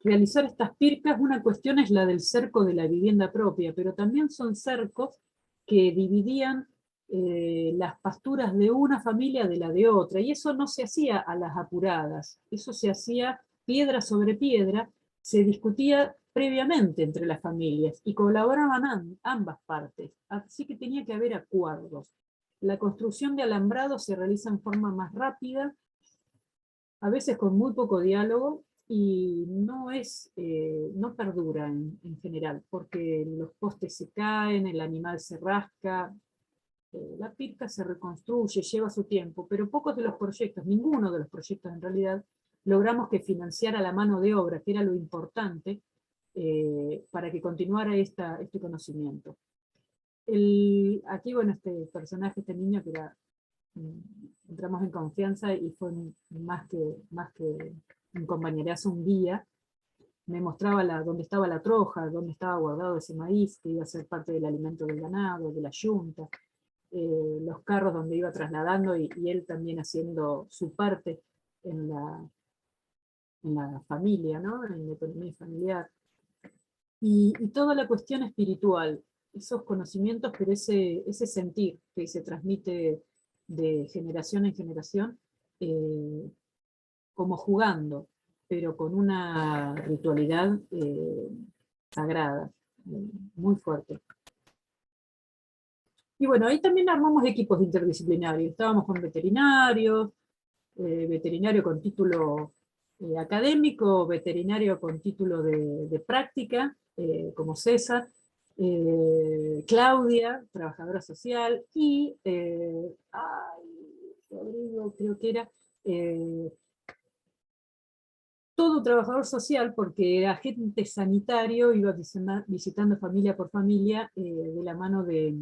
realizar estas pircas, una cuestión es la del cerco de la vivienda propia, pero también son cercos que dividían las pasturas de una familia de la de otra, y eso no se hacía a las apuradas, eso se hacía piedra sobre piedra, se discutía previamente entre las familias, y colaboraban ambas partes, así que tenía que haber acuerdos. La construcción de alambrado se realiza en forma más rápida, a veces con muy poco diálogo, y no perdura en general, porque los postes se caen, el animal se rasca, la pirca se reconstruye, lleva su tiempo, pero pocos de los proyectos, ninguno de los proyectos en realidad, logramos que financiara la mano de obra, que era lo importante, para que continuara este conocimiento. Aquí, bueno, este personaje, este niño que era, entramos en confianza y fue más que un compañerazo, un guía, me mostraba dónde estaba la troja, dónde estaba guardado ese maíz, que iba a ser parte del alimento del ganado, de la yunta, los carros donde iba trasladando, y él también haciendo su parte en la familia, ¿no? En la economía familiar. Y toda la cuestión espiritual, esos conocimientos, pero ese sentir que se transmite de generación en generación, como jugando, pero con una ritualidad sagrada, muy fuerte. Y bueno, ahí también armamos equipos interdisciplinarios. Estábamos con veterinarios, veterinario con título académico, veterinario con título de práctica, como César, Claudia, trabajadora social, y Rodrigo creo que era, todo trabajador social, porque era agente sanitario, iba visitando familia por familia, de la mano de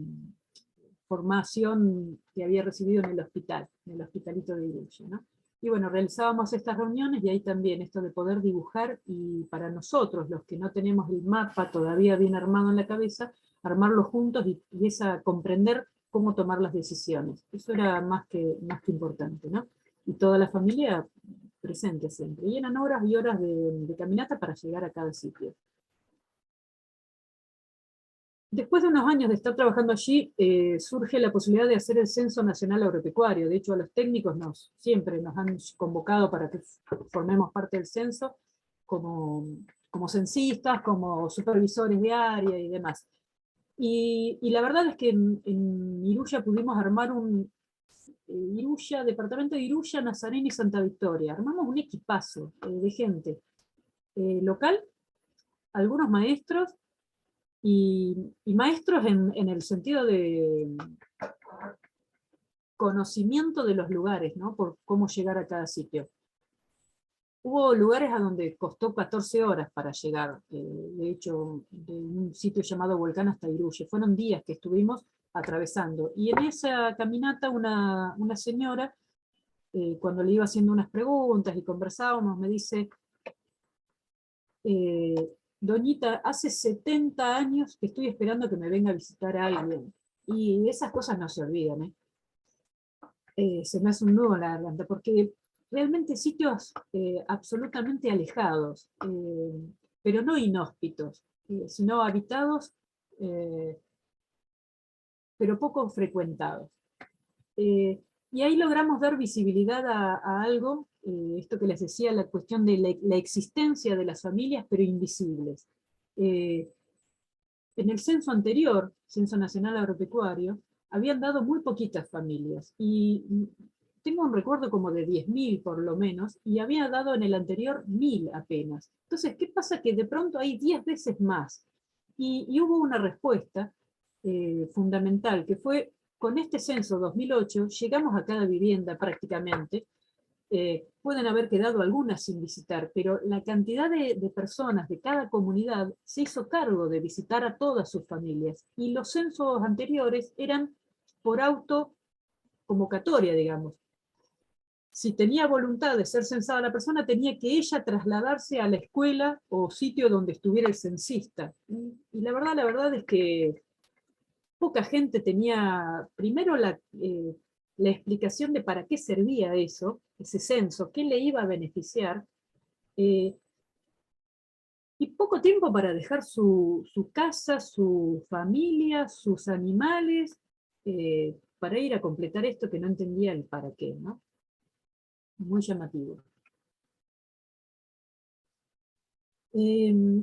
formación que había recibido en el hospitalito de Iruya, ¿no? Y bueno, realizábamos estas reuniones, y ahí también esto de poder dibujar, y para nosotros, los que no tenemos el mapa todavía bien armado en la cabeza, armarlo juntos y comprender cómo tomar las decisiones. Eso era más que importante, ¿no? Y toda la familia presente siempre. Y eran horas y horas de caminata para llegar a cada sitio. Después de unos años de estar trabajando allí, surge la posibilidad de hacer el Censo Nacional Agropecuario. De hecho, a los técnicos siempre nos han convocado para que formemos parte del censo, como censistas, como supervisores de área y demás. Y la verdad es que en Iruya pudimos armar departamento de Iruya, Nazareno y Santa Victoria. Armamos un equipazo de gente local, algunos maestros, y maestros en el sentido de conocimiento de los lugares, ¿no? Por cómo llegar a cada sitio. Hubo lugares a donde costó 14 horas para llegar, de hecho, de un sitio llamado Volcán hasta Iruya. Fueron días que estuvimos atravesando. Y en esa caminata una señora, cuando le iba haciendo unas preguntas y conversábamos, me dice, Doñita, hace 70 años que estoy esperando que me venga a visitar a alguien. Y esas cosas no se olvidan, se me hace un nudo en la garganta, porque realmente sitios absolutamente alejados, pero no inhóspitos, sino habitados, pero poco frecuentados. Y ahí logramos dar visibilidad a algo, esto que les decía, la cuestión de la existencia de las familias, pero invisibles. En el censo anterior, Censo Nacional Agropecuario, habían dado muy poquitas familias, y tengo un recuerdo como de 10.000 por lo menos, y había dado en el anterior 1.000 apenas. Entonces, ¿qué pasa? Que de pronto hay 10 veces más. Y hubo una respuesta fundamental, que fue, con este censo 2008, llegamos a cada vivienda prácticamente, pueden haber quedado algunas sin visitar, pero la cantidad de personas de cada comunidad se hizo cargo de visitar a todas sus familias, y los censos anteriores eran por autoconvocatoria, digamos. Si tenía voluntad de ser censada la persona, tenía que ella trasladarse a la escuela o sitio donde estuviera el censista. Y la verdad es que poca gente tenía, primero, la explicación de para qué servía eso, ese censo, qué le iba a beneficiar, eh, y poco tiempo para dejar su casa, su familia, sus animales, para ir a completar esto que no entendía el para qué, ¿no? Muy llamativo.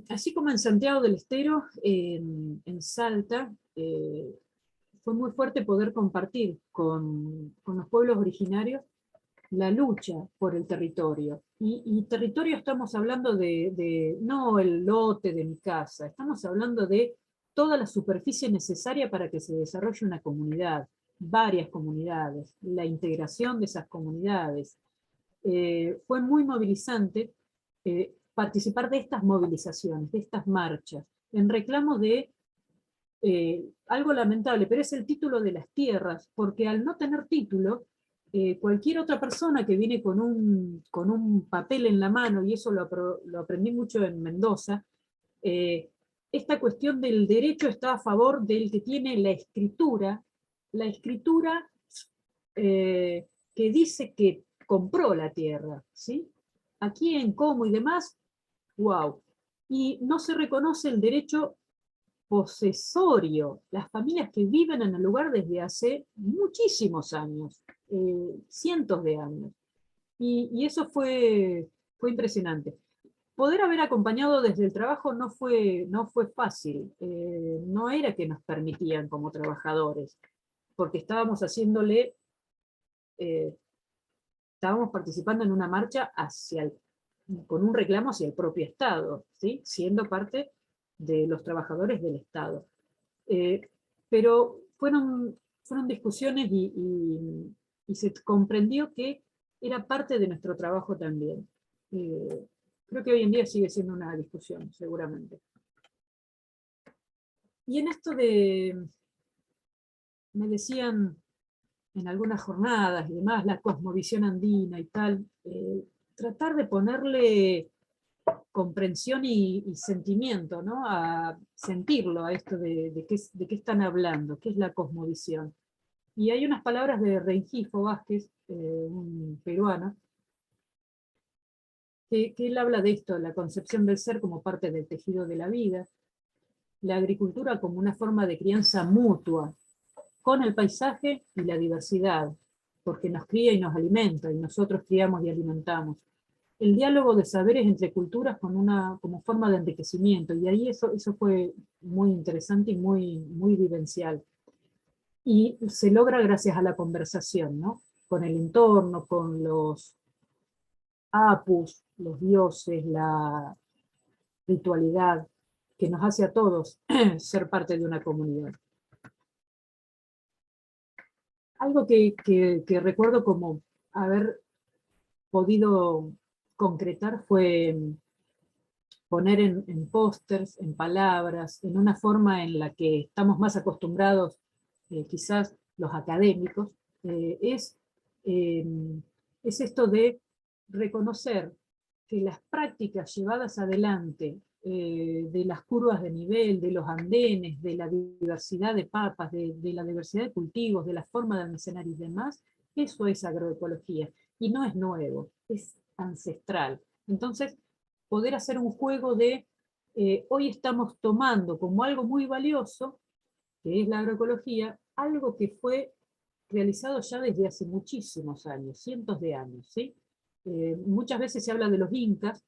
Así como en Santiago del Estero, en Salta, fue muy fuerte poder compartir con los pueblos originarios la lucha por el territorio. Y territorio estamos hablando no el lote de mi casa, estamos hablando de toda la superficie necesaria para que se desarrolle una comunidad, varias comunidades, la integración de esas comunidades. Fue muy movilizante participar de estas movilizaciones, de estas marchas, en reclamo de algo lamentable, pero es el título de las tierras, porque al no tener título, cualquier otra persona que viene con un papel en la mano, y eso lo aprendí mucho en Mendoza, esta cuestión del derecho está a favor del que tiene la escritura que dice que compró la tierra, ¿sí? ¿A quién, cómo y demás? ¡Wow! Y no se reconoce el derecho posesorio, las familias que viven en el lugar desde hace muchísimos años, cientos de años. Y eso fue impresionante. Poder haber acompañado desde el trabajo no fue fácil, no era que nos permitían como trabajadores, porque eh, estábamos participando en una marcha con un reclamo hacia el propio Estado, ¿sí? Siendo parte de los trabajadores del Estado. Pero fueron discusiones y se comprendió que era parte de nuestro trabajo también. Creo que hoy en día sigue siendo una discusión, seguramente. Y en esto me decían en algunas jornadas y demás, la cosmovisión andina y tal, tratar de ponerle comprensión y sentimiento, ¿no? A sentirlo, a esto de qué están hablando, qué es la cosmovisión. Y hay unas palabras de Rengifo Vázquez, un peruano, que él habla de esto, la concepción del ser como parte del tejido de la vida, la agricultura como una forma de crianza mutua, con el paisaje y la diversidad, porque nos cría y nos alimenta, y nosotros criamos y alimentamos. El diálogo de saberes entre culturas como forma de enriquecimiento, y ahí eso fue muy interesante y muy vivencial. Y se logra gracias a la conversación, ¿no? Con el entorno, con los apus, los dioses, la ritualidad, que nos hace a todos ser parte de una comunidad. Algo que recuerdo como haber podido concretar fue poner en pósters, en palabras, en una forma en la que estamos más acostumbrados, quizás los académicos, eh, es esto de reconocer que las prácticas llevadas adelante de las curvas de nivel, de los andenes, de la diversidad de papas, de la diversidad de cultivos, de la forma de almacenar y demás, eso es agroecología. Y no es nuevo, es ancestral. Entonces, poder hacer un juego hoy estamos tomando como algo muy valioso, que es la agroecología, algo que fue realizado ya desde hace muchísimos años, cientos de años, ¿sí? Muchas veces se habla de los incas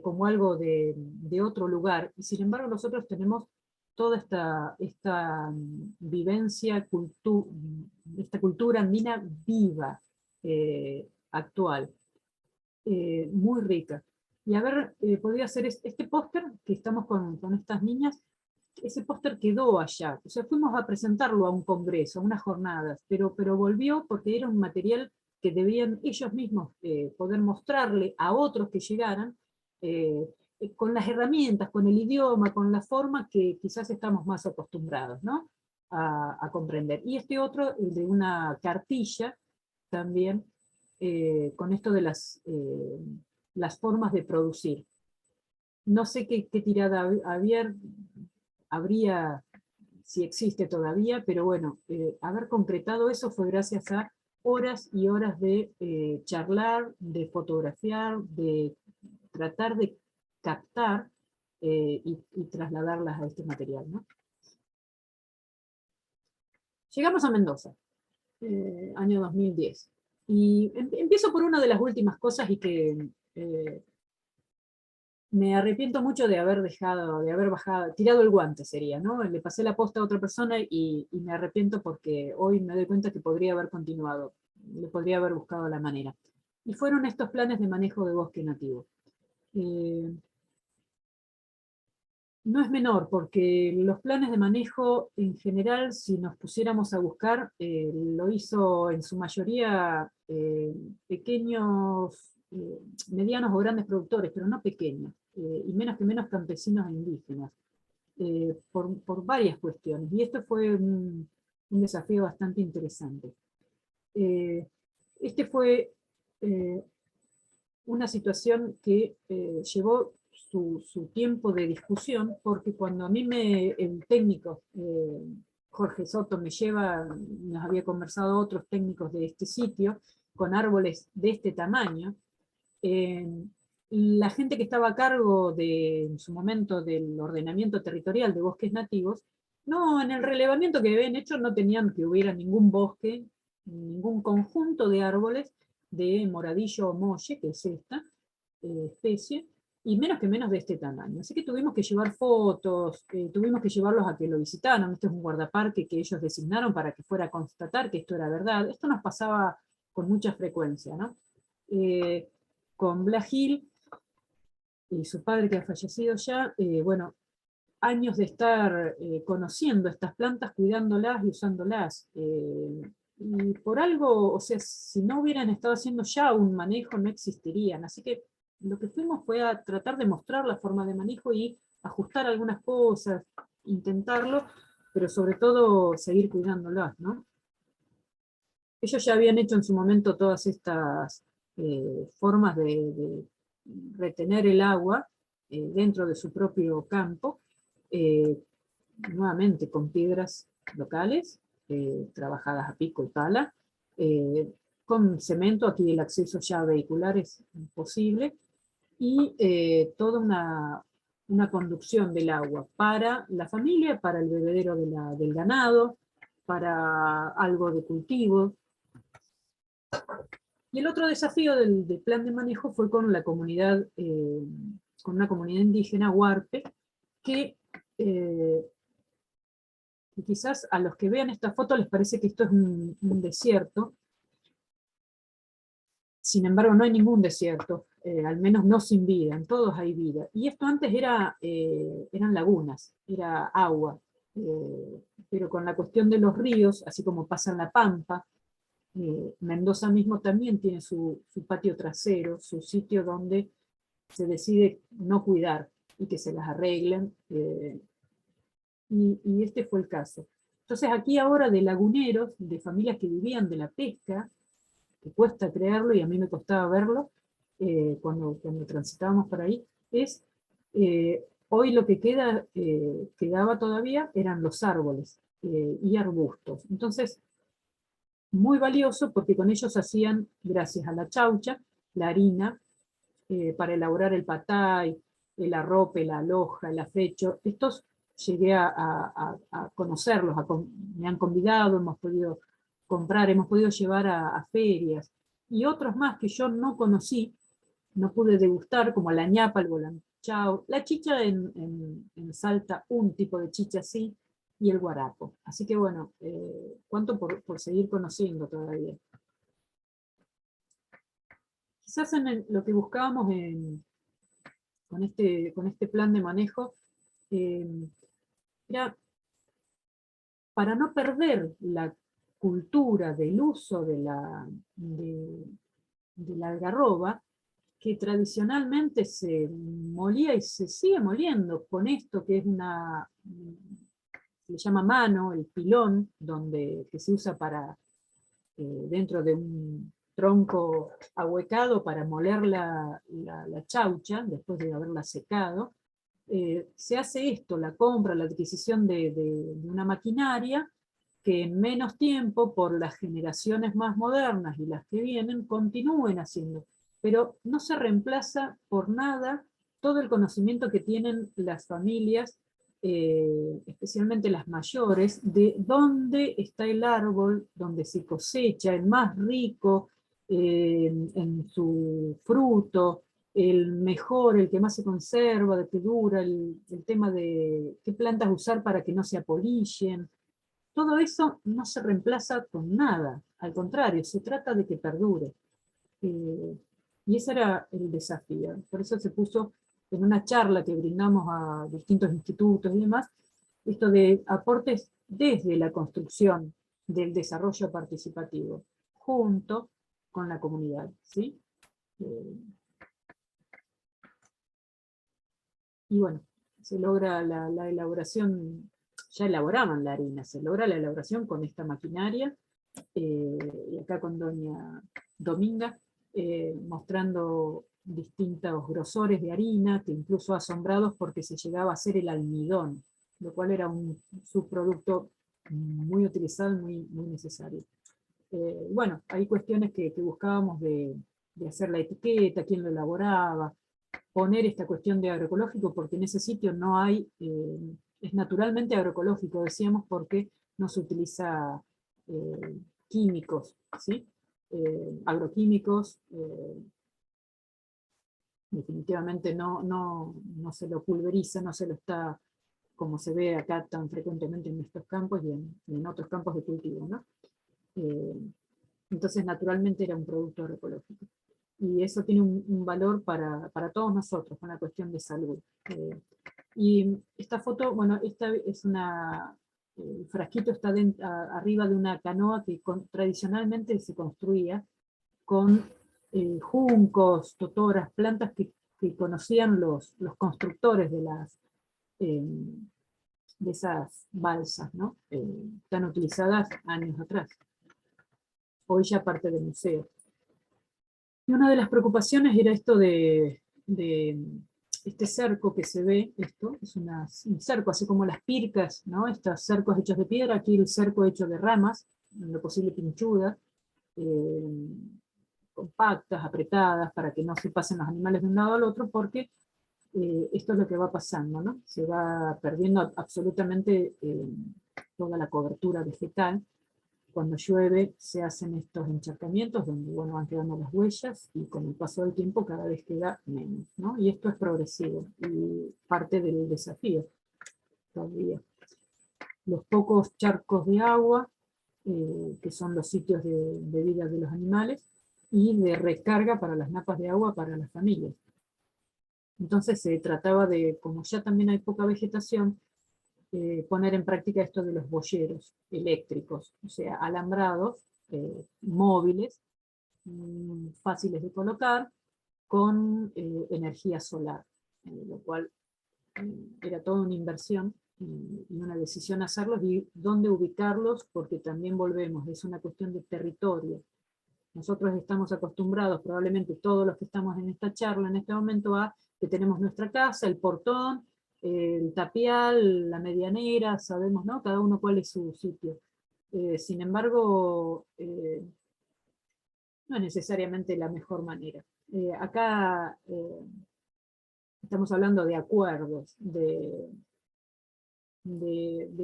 como algo de otro lugar, y sin embargo nosotros tenemos toda esta vivencia, esta cultura andina viva, actual, muy rica. Y haber podido hacer este póster que estamos con estas niñas, ese póster quedó allá. O sea, fuimos a presentarlo a un congreso, a unas jornadas, pero volvió porque era un material que debían ellos mismos poder mostrarle a otros que llegaran, con las herramientas, con el idioma, con la forma que quizás estamos más acostumbrados, ¿no? a comprender. Y este otro, el de una cartilla, también, con esto de las formas de producir. No sé qué tirada habría, si existe todavía, pero bueno, haber concretado eso fue gracias a horas y horas de charlar, de fotografiar, de tratar de captar y trasladarlas a este material, ¿no? Llegamos a Mendoza, año 2010. Y empiezo por una de las últimas cosas y que me arrepiento mucho de haber bajado, tirado el guante sería, ¿no? Le pasé la posta a otra persona y me arrepiento porque hoy me doy cuenta que podría haber continuado, le podría haber buscado la manera. Y fueron estos planes de manejo de bosque nativo. No es menor, porque los planes de manejo en general, si nos pusiéramos a buscar, lo hizo en su mayoría pequeños, medianos o grandes productores, pero no pequeños, y menos campesinos e indígenas, por varias cuestiones. Y esto fue un desafío bastante interesante. Este fue una situación que llevó su tiempo de discusión, porque cuando a mí el técnico, Jorge Soto, me lleva, nos había conversado otros técnicos de este sitio, con árboles de este tamaño, la gente que estaba a cargo en su momento del ordenamiento territorial de bosques nativos, no, en el relevamiento que habían hecho no tenían que hubiera ningún bosque, ningún conjunto de árboles de moradillo o molle, que es esta especie, y menos de este tamaño. Así que tuvimos que llevar fotos, tuvimos que llevarlos a que lo visitaran. Este es un guardaparque que ellos designaron para que fuera a constatar que esto era verdad. Esto nos pasaba con mucha frecuencia, ¿no? Con Blas Gil y su padre, que ha fallecido ya, bueno, años de estar conociendo estas plantas, cuidándolas y usándolas. Y por algo, o sea, si no hubieran estado haciendo ya un manejo, no existirían. Así que lo que fuimos fue a tratar de mostrar la forma de manejo y ajustar algunas cosas, intentarlo, pero sobre todo seguir cuidándolas, ¿no? Ellos ya habían hecho en su momento todas estas formas de retener el agua dentro de su propio campo, eh, nuevamente con piedras locales, trabajadas a pico y pala, con cemento. Aquí el acceso ya vehicular es imposible, y toda una conducción del agua para la familia, para el bebedero del ganado, para algo de cultivo. Y el otro desafío del plan de manejo fue con la comunidad, con una comunidad indígena, Huarpe, que quizás a los que vean esta foto les parece que esto es un desierto. Sin embargo, no hay ningún desierto, al menos no sin vida, en todos hay vida. Y esto antes eran lagunas, era agua, pero con la cuestión de los ríos, así como pasa en La Pampa, Mendoza mismo también tiene su patio trasero, su sitio donde se decide no cuidar y que se las arreglen, y este fue el caso. Entonces aquí ahora de laguneros, de familias que vivían de la pesca, que cuesta creerlo y a mí me costaba verlo cuando transitábamos por ahí, hoy lo que quedaba todavía eran los árboles y arbustos. Entonces, muy valioso porque con ellos hacían, gracias a la chaucha, la harina para elaborar el patay, el arrope, la aloja, el afecho. Estos llegué a conocerlos, me han convidado, hemos podido comprar, hemos podido llevar a ferias, y otros más que yo no conocí, no pude degustar, como la ñapa, el bolanchao, la chicha en Salta, un tipo de chicha así, y el guarapo. Así que bueno, cuánto por seguir conociendo todavía. Quizás lo que buscábamos con este plan de manejo era para no perder la cultura del uso de la algarroba, que tradicionalmente se molía y se sigue moliendo con esto que es se le llama mano, el pilón, que se usa para, dentro de un tronco ahuecado para moler la chaucha, después de haberla secado. Se hace esto, la compra, la adquisición de una maquinaria, que en menos tiempo, por las generaciones más modernas y las que vienen, continúen haciendo. Pero no se reemplaza por nada todo el conocimiento que tienen las familias, especialmente las mayores, de dónde está el árbol, donde se cosecha, el más rico en su fruto, el mejor, el que más se conserva, de que dura, el tema de qué plantas usar para que no se apolillen. Todo eso no se reemplaza con nada, al contrario, se trata de que perdure. Y ese era el desafío. Por eso se puso en una charla que brindamos a distintos institutos y demás, esto de aportes desde la construcción del desarrollo participativo, junto con la comunidad, ¿sí? Y bueno, se logra la elaboración, ya elaboraban la harina, se logra la elaboración con esta maquinaria, y acá con doña Dominga, mostrando distintos grosores de harina, que incluso asombrados porque se llegaba a hacer el almidón, lo cual era un subproducto muy utilizado y muy necesario. Bueno, hay cuestiones que buscábamos de hacer la etiqueta, quién lo elaboraba, poner esta cuestión de agroecológico, porque en ese sitio no hay, es naturalmente agroecológico, decíamos, porque no se utiliza químicos, ¿sí? Agroquímicos, definitivamente no se lo pulveriza, no se lo está, como se ve acá tan frecuentemente en estos campos y en otros campos de cultivo, ¿no? Entonces naturalmente era un producto agroecológico. Y eso tiene un valor para todos nosotros, con la cuestión de salud. Y esta foto, bueno, esta es el frasquito está arriba de una canoa que tradicionalmente se construía con juncos, totoras, plantas que conocían los constructores de esas balsas, ¿no? Tan utilizadas años atrás. Hoy ya parte del museo. Y una de las preocupaciones era esto de este cerco que se ve, esto es un cerco, así como las pircas, ¿no? Estos cercos hechos de piedra, aquí el cerco hecho de ramas, en lo posible pinchudas, compactas, apretadas, para que no se pasen los animales de un lado al otro, porque esto es lo que va pasando, ¿no? Se va perdiendo absolutamente toda la cobertura vegetal. Cuando llueve se hacen estos encharcamientos donde, bueno, van quedando las huellas y con el paso del tiempo cada vez queda menos, ¿no? Y esto es progresivo y parte del desafío todavía. Los pocos charcos de agua, que son los sitios de vida de los animales, y de recarga para las napas de agua para las familias. Entonces se trataba de, como ya también hay poca vegetación, poner en práctica esto de los boyeros eléctricos, o sea, alambrados, móviles, fáciles de colocar, con energía solar, lo cual era toda una inversión y una decisión hacerlos y dónde ubicarlos, porque también volvemos, es una cuestión de territorio. Nosotros estamos acostumbrados, probablemente todos los que estamos en esta charla en este momento, a que tenemos nuestra casa, el portón, el tapial, la medianera, sabemos, ¿no? Cada uno cuál es su sitio. Sin embargo, no es necesariamente la mejor manera. Acá estamos hablando de acuerdos, de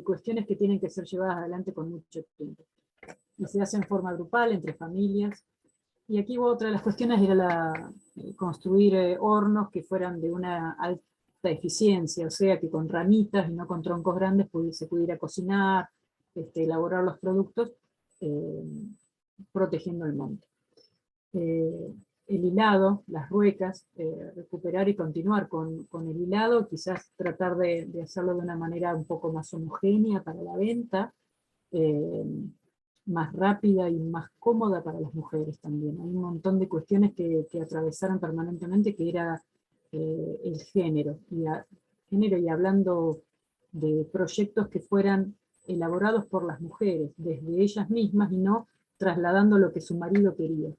cuestiones que tienen que ser llevadas adelante con mucho tiempo. Y se hace en forma grupal, entre familias. Y aquí otra de las cuestiones era construir hornos que fueran de una alta eficiencia, o sea, que con ramitas y no con troncos grandes se pudiera cocinar, elaborar los productos, protegiendo el monte. El hilado, las ruecas, recuperar y continuar con el hilado, quizás tratar de hacerlo de una manera un poco más homogénea para la venta, más rápida y más cómoda para las mujeres también. Hay un montón de cuestiones que atravesaron permanentemente, que era el género. Género, y hablando de proyectos que fueran elaborados por las mujeres, desde ellas mismas, y no trasladando lo que su marido quería.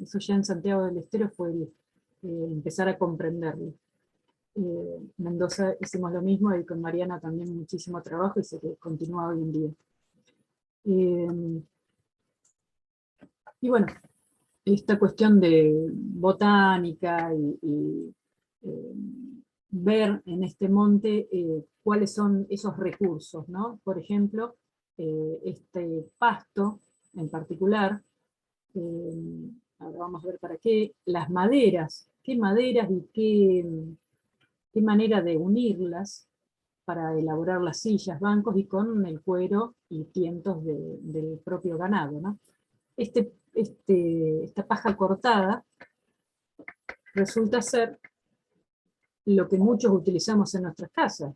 Eso ya en Santiago del Estero fue empezar a comprenderlo. Mendoza hicimos lo mismo, y con Mariana también muchísimo trabajo, y sé que continúa hoy en día. Y bueno, esta cuestión de botánica y ver en este monte cuáles son esos recursos, ¿no? Por ejemplo, este pasto en particular, ahora vamos a ver para qué, las maderas, qué maderas y qué manera de unirlas para elaborar las sillas, bancos, y con el cuero y tientos del propio ganado, ¿no? Esta paja cortada resulta ser lo que muchos utilizamos en nuestras casas,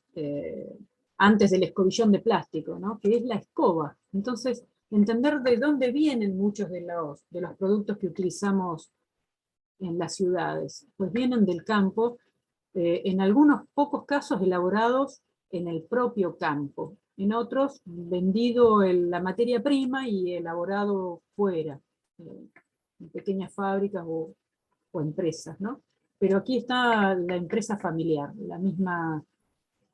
antes del escobillón de plástico, ¿no? Que es la escoba. Entonces, entender de dónde vienen muchos de los productos que utilizamos en las ciudades, pues vienen del campo, en algunos pocos casos elaborados en el propio campo, en otros vendido la materia prima y elaborado fuera, en pequeñas fábricas o empresas, ¿no? Pero aquí está la empresa familiar, la misma,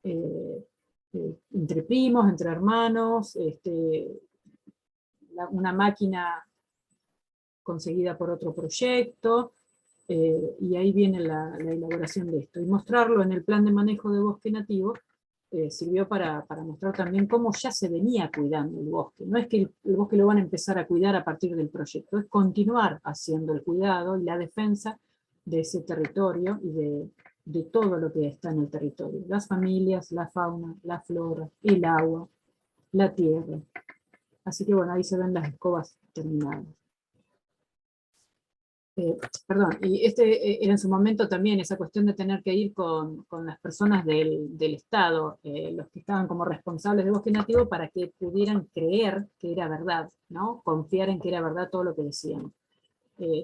entre primos, entre hermanos, una máquina conseguida por otro proyecto, y ahí viene la elaboración de esto. Y mostrarlo en el plan de manejo de bosque nativo sirvió para mostrar también cómo ya se venía cuidando el bosque. No es que el bosque lo van a empezar a cuidar a partir del proyecto, es continuar haciendo el cuidado y la defensa de ese territorio y de todo lo que está en el territorio. Las familias, la fauna, la flora, el agua, la tierra. Así que bueno, ahí se ven las escobas terminadas. Perdón, y era en su momento también esa cuestión de tener que ir con las personas del Estado, los que estaban como responsables de bosque nativo, para que pudieran creer que era verdad, ¿no? Confiar en que era verdad todo lo que decían.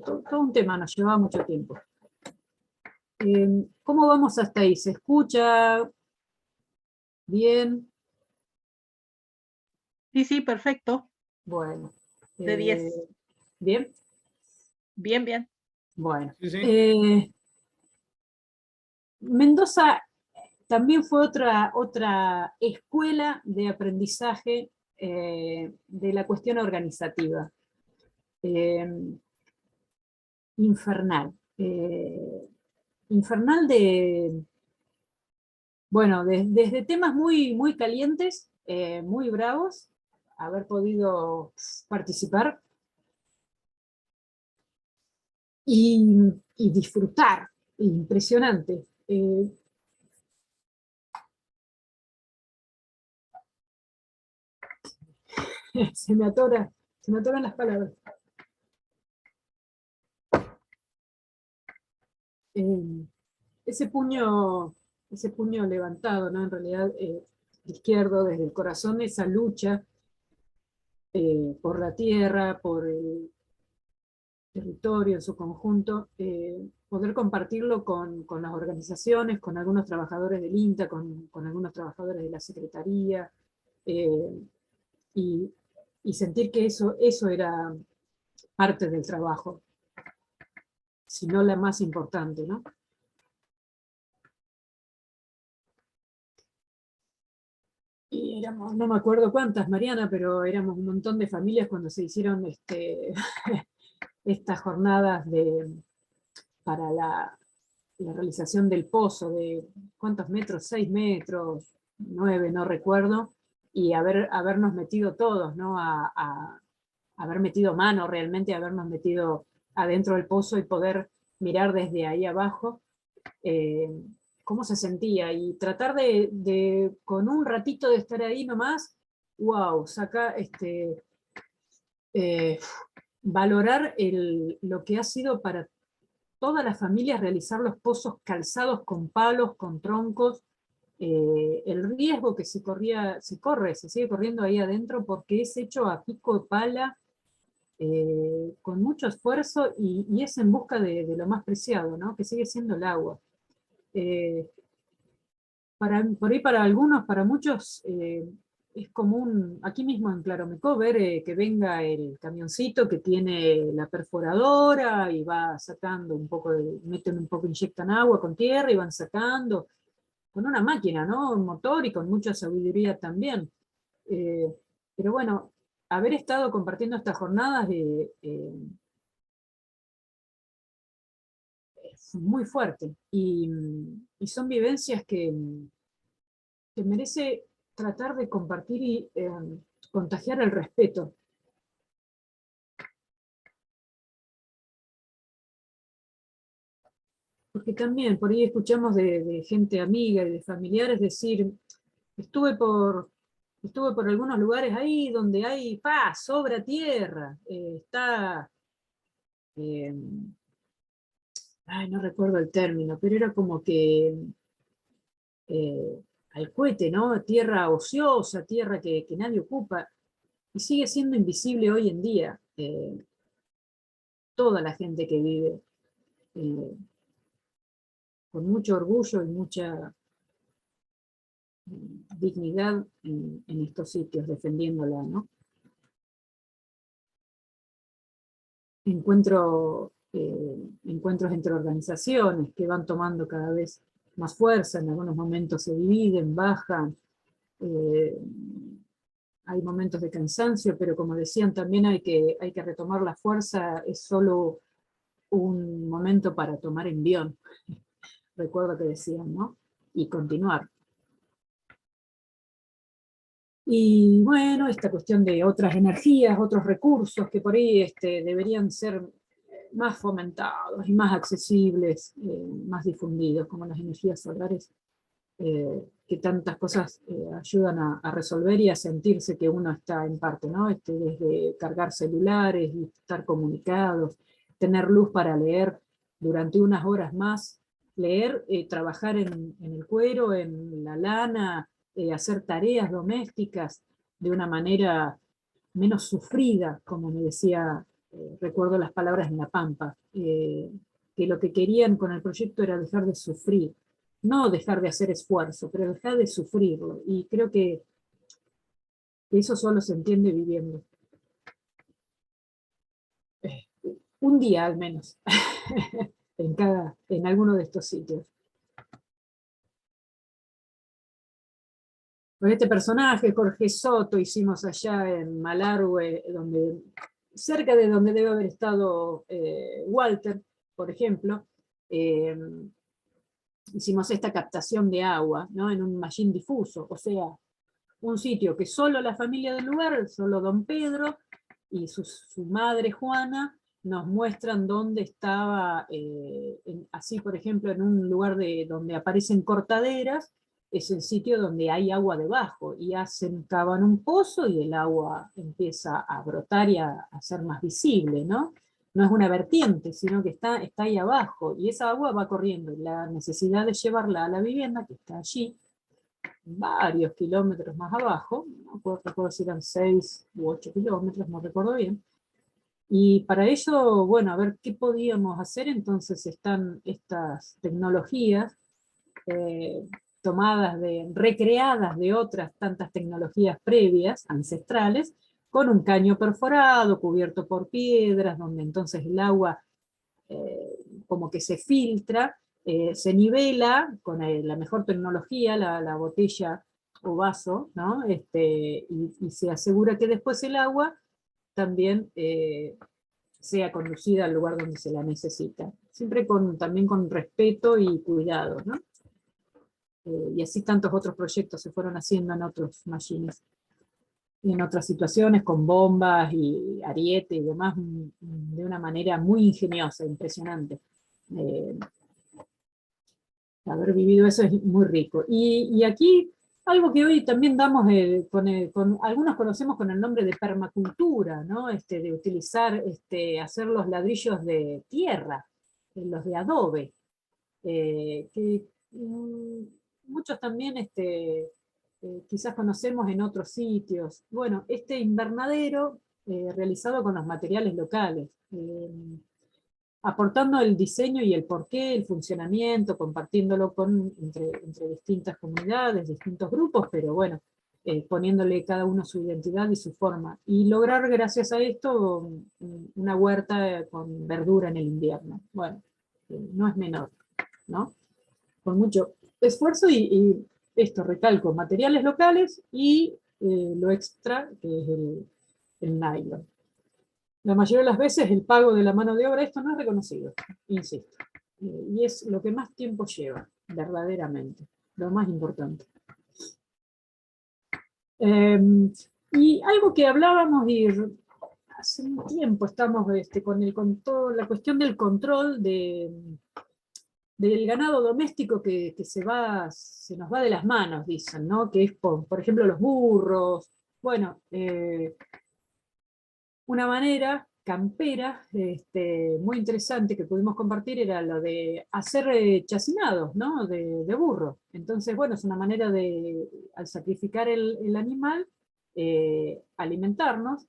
Todo un tema, nos llevaba mucho tiempo. ¿Cómo vamos hasta ahí? ¿Se escucha bien? Sí, sí, perfecto. Bueno. De 10. ¿Bien? Bien, bien. Bueno. Sí, sí. Mendoza también fue otra escuela de aprendizaje de la cuestión organizativa. Infernal. Infernal bueno, desde temas muy, muy calientes, muy bravos, haber podido participar y disfrutar. Impresionante. Se me atoran las palabras. Ese puño levantado, ¿no? En realidad, izquierdo, desde el corazón, esa lucha por la tierra, por el territorio en su conjunto, poder compartirlo con las organizaciones, con algunos trabajadores del INTA, con algunos trabajadores de la Secretaría, eh, y, y sentir que eso era parte del trabajo, si no la más importante, ¿no? Y éramos, no me acuerdo cuántas, Mariana, pero éramos un montón de familias cuando se hicieron estas jornadas para la realización del pozo, de ¿cuántos metros? 6 metros, 9, no recuerdo, y habernos metido todos, ¿no? A haber metido mano realmente, habernos metido adentro del pozo y poder mirar desde ahí abajo cómo se sentía, y tratar con un ratito de estar ahí nomás, wow, valorar lo que ha sido para todas las familias realizar los pozos calzados con palos, con troncos, el riesgo que se sigue corriendo ahí adentro porque es hecho a pico de pala, con mucho esfuerzo y es en busca de lo más preciado, ¿no? Que sigue siendo el agua. Por ahí para algunos, para muchos, es común, aquí mismo en Claromecó, ver que venga el camioncito que tiene la perforadora y va sacando un poco, meten un poco, inyectan agua con tierra y van sacando, con una máquina, ¿no? Un motor y con mucha sabiduría también. Pero bueno, haber estado compartiendo estas jornadas es muy fuerte y son vivencias que merece tratar de compartir y contagiar el respeto. Porque también por ahí escuchamos de gente amiga y de familiares decir, estuve por, estuve por algunos lugares ahí donde hay paz, sobra tierra, está, eh, ay, no recuerdo el término, pero era como que al cohete, ¿no? Tierra ociosa, tierra que nadie ocupa, y sigue siendo invisible hoy en día. Toda la gente que vive con mucho orgullo y mucha dignidad en estos sitios, defendiéndola, ¿no? Encuentros entre organizaciones que van tomando cada vez más fuerza, en algunos momentos se dividen, bajan, hay momentos de cansancio, pero como decían, también hay que retomar la fuerza, es solo un momento para tomar envión, recuerdo que decían, ¿no? Y continuar. Y bueno, esta cuestión de otras energías, otros recursos que por ahí deberían ser más fomentados y más accesibles, más difundidos, como las energías solares, que tantas cosas ayudan a resolver y a sentirse que uno está en parte, ¿no? Desde cargar celulares y estar comunicados, tener luz para leer durante unas horas más, leer, trabajar en el cuero, en la lana, hacer tareas domésticas de una manera menos sufrida, como me decía, recuerdo las palabras en La Pampa, que lo que querían con el proyecto era dejar de sufrir, no dejar de hacer esfuerzo, pero dejar de sufrirlo, y creo que eso solo se entiende viviendo. Un día al menos, en alguno de estos sitios. Con este personaje, Jorge Soto, hicimos allá en Malargüe, cerca de donde debe haber estado Walter, por ejemplo, hicimos esta captación de agua, ¿no? En un mallín difuso, o sea, un sitio que solo la familia del lugar, solo don Pedro y su madre Juana, nos muestran dónde estaba, así por ejemplo en un lugar donde aparecen cortaderas, es el sitio donde hay agua debajo, y cavan un pozo y el agua empieza a brotar y a ser más visible, ¿no? No es una vertiente, sino que está ahí abajo, y esa agua va corriendo, y la necesidad de llevarla a la vivienda, que está allí, varios kilómetros más abajo, no recuerdo si eran 6 u 8 kilómetros, no recuerdo bien, y para ello, bueno, a ver qué podíamos hacer. Entonces están estas tecnologías recreadas de otras tantas tecnologías previas, ancestrales, con un caño perforado, cubierto por piedras, donde entonces el agua como que se filtra, se nivela con la mejor tecnología, la botella o vaso, ¿no? Y se asegura que después el agua también sea conducida al lugar donde se la necesita. Siempre también con respeto y cuidado, ¿no? Y así tantos otros proyectos se fueron haciendo en otros machines, y en otras situaciones, con bombas y ariete y demás, de una manera muy ingeniosa, impresionante. Haber vivido eso es muy rico. Y aquí, algo que hoy también damos, algunos conocemos con el nombre de permacultura, ¿no? De utilizar, hacer los ladrillos de tierra, los de adobe, que muchos también quizás conocemos en otros sitios. Bueno, este invernadero realizado con los materiales locales, aportando el diseño y el porqué, el funcionamiento, compartiéndolo entre distintas comunidades, distintos grupos, pero bueno, poniéndole cada uno su identidad y su forma. Y lograr, gracias a esto, una huerta con verdura en el invierno. Bueno, no es menor, ¿no? Con mucho esfuerzo y esto, recalco, materiales locales y lo extra, que es el nylon. La mayoría de las veces el pago de la mano de obra, esto no es reconocido, insisto. Y es lo que más tiempo lleva, verdaderamente, lo más importante. Y algo que hablábamos y hace un tiempo estamos con toda la cuestión del control del ganado doméstico que se nos va de las manos, dicen, ¿no? Que es, por ejemplo, los burros. Bueno, una manera campera muy interesante que pudimos compartir era lo de hacer chacinados, ¿no? de burro. Entonces, bueno, es una manera de, al sacrificar el animal, alimentarnos,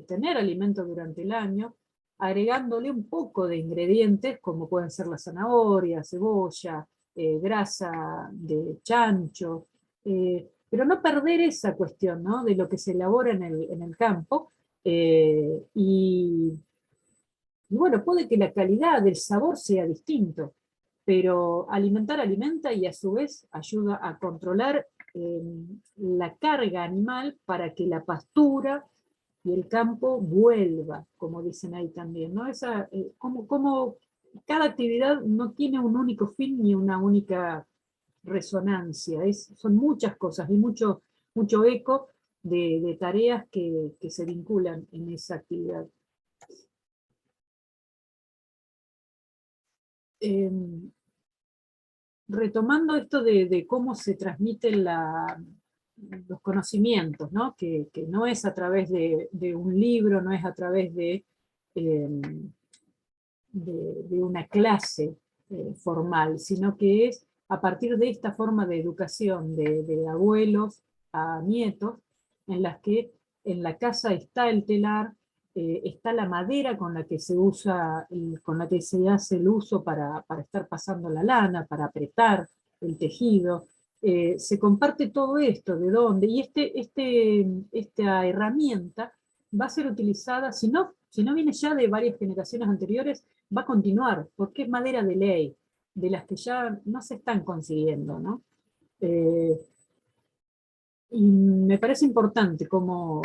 tener alimento durante el año, agregándole un poco de ingredientes como pueden ser la zanahoria, cebolla, grasa de chancho, pero no perder esa cuestión, ¿no? De lo que se elabora en el campo, y bueno, puede que la calidad del sabor sea distinto, pero alimentar alimenta y a su vez ayuda a controlar la carga animal para que la pastura y el campo vuelva, como dicen ahí también, ¿no? Como cada actividad no tiene un único fin ni una única resonancia, son muchas cosas y mucho eco de tareas que se vinculan en esa actividad. Retomando esto de cómo se transmiten los conocimientos, ¿no? Que no es a través de un libro, no es a través de una clase formal, sino que es a partir de esta forma de educación de abuelos a nietos, en las que en la casa está el telar, está la madera con la que se usa, con la que se hace el uso para estar pasando la lana, para apretar el tejido. Se comparte todo esto, ¿de dónde? Y esta herramienta va a ser utilizada, si no viene ya de varias generaciones anteriores, va a continuar, porque es madera de ley, de las que ya no se están consiguiendo, ¿no? Y me parece importante cómo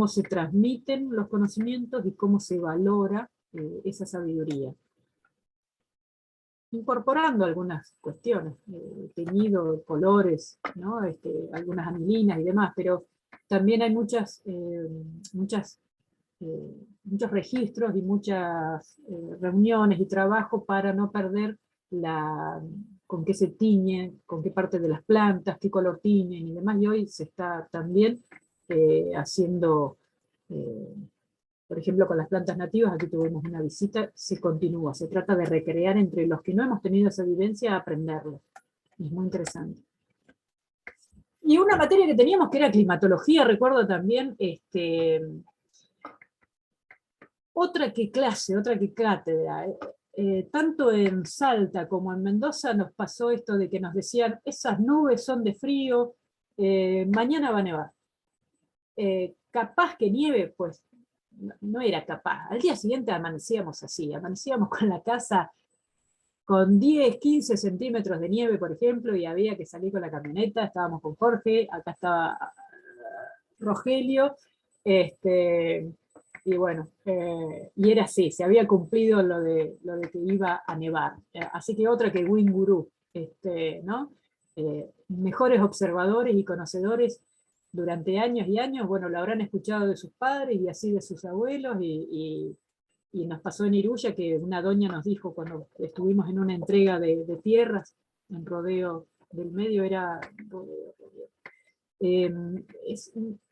se transmiten los conocimientos y cómo se valora esa sabiduría. Incorporando algunas cuestiones, teñido, colores, ¿no? Algunas anilinas y demás, pero también hay muchos registros y muchas reuniones y trabajo para no perder con qué se tiñen, con qué parte de las plantas, qué color tiñen y demás, y hoy se está también haciendo, por ejemplo, con las plantas nativas, aquí tuvimos una visita, se continúa, se trata de recrear entre los que no hemos tenido esa vivencia, aprenderlo. Es muy interesante. Y una materia que teníamos que era climatología, recuerdo también, otra que clase, otra que cátedra. Tanto en Salta como en Mendoza nos pasó esto de que nos decían, esas nubes son de frío, mañana va a nevar. Capaz que nieve, pues no era capaz. Al día siguiente amanecíamos así, amanecíamos con la casa con 10, 15 centímetros de nieve, por ejemplo, y había que salir con la camioneta, estábamos con Jorge, acá estaba Rogelio, y bueno, y era así, se había cumplido lo de que iba a nevar. Así que otra que Winguru, ¿no? Mejores observadores y conocedores durante años y años, bueno, lo habrán escuchado de sus padres y así de sus abuelos, y nos pasó en Iruya que una doña nos dijo cuando estuvimos en una entrega de tierras, en Rodeo del Medio, era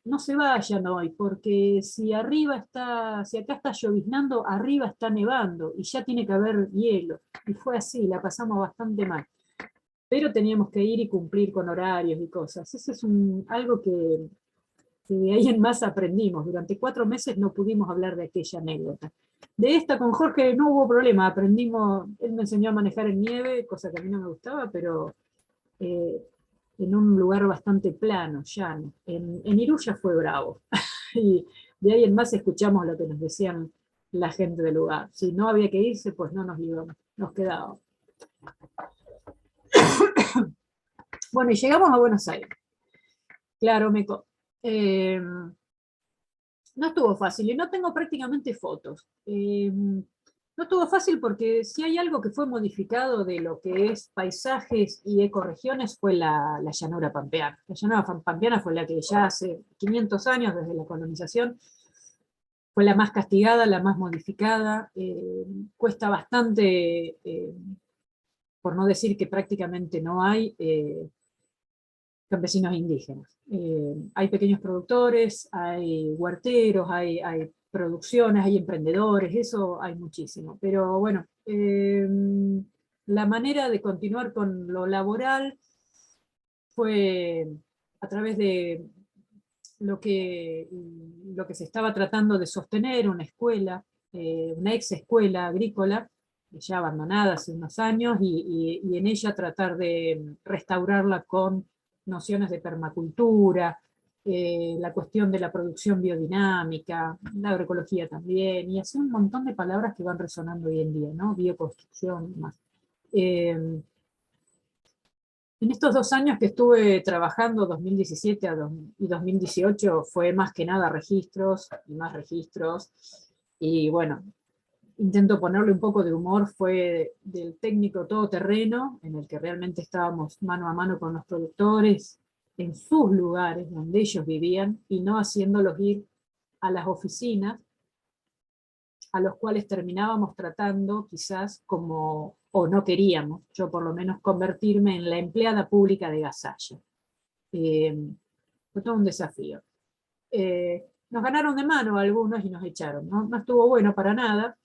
no se vayan hoy, porque si acá está lloviznando, arriba está nevando, y ya tiene que haber hielo. Y fue así, la pasamos bastante mal. pero teníamos que ir y cumplir con horarios y cosas. Eso es algo que de ahí en más aprendimos. Durante 4 meses no pudimos hablar de aquella anécdota. De esta con Jorge no hubo problema, aprendimos, él me enseñó a manejar en nieve, cosa que a mí no me gustaba, pero en un lugar bastante plano, llano. En Iruya fue bravo. Y de ahí en más escuchamos lo que nos decían la gente del lugar. Si no había que irse, pues no nos íbamos, nos quedábamos. Bueno, y llegamos a Buenos Aires. Claro, no estuvo fácil, y no tengo prácticamente fotos. No estuvo fácil porque si hay algo que fue modificado de lo que es paisajes y ecorregiones fue la llanura pampeana. La llanura pampeana fue la que ya hace 500 años, desde la colonización, fue la más castigada, la más modificada. Cuesta bastante, por no decir que prácticamente no hay, campesinos indígenas. Hay pequeños productores, hay huerteros, hay producciones, hay emprendedores, eso hay muchísimo. Pero bueno, la manera de continuar con lo laboral fue a través de lo que se estaba tratando de sostener, una escuela, una ex escuela agrícola, ya abandonada hace unos años, y en ella tratar de restaurarla con nociones de permacultura, la cuestión de la producción biodinámica, la agroecología también, y así un montón de palabras que van resonando hoy en día, ¿no? Bioconstrucción y más. En estos 2 años que estuve trabajando, 2017 y 2018, fue más que nada registros y más registros. Y bueno, intento ponerle un poco de humor, fue del técnico todoterreno, en el que realmente estábamos mano a mano con los productores, en sus lugares donde ellos vivían, y no haciéndolos ir a las oficinas, a los cuales terminábamos tratando quizás como, o no queríamos, yo por lo menos, convertirme en la empleada pública de Gasalla. Fue todo un desafío. Nos ganaron de mano algunos y nos echaron, ¿no? No estuvo bueno para nada,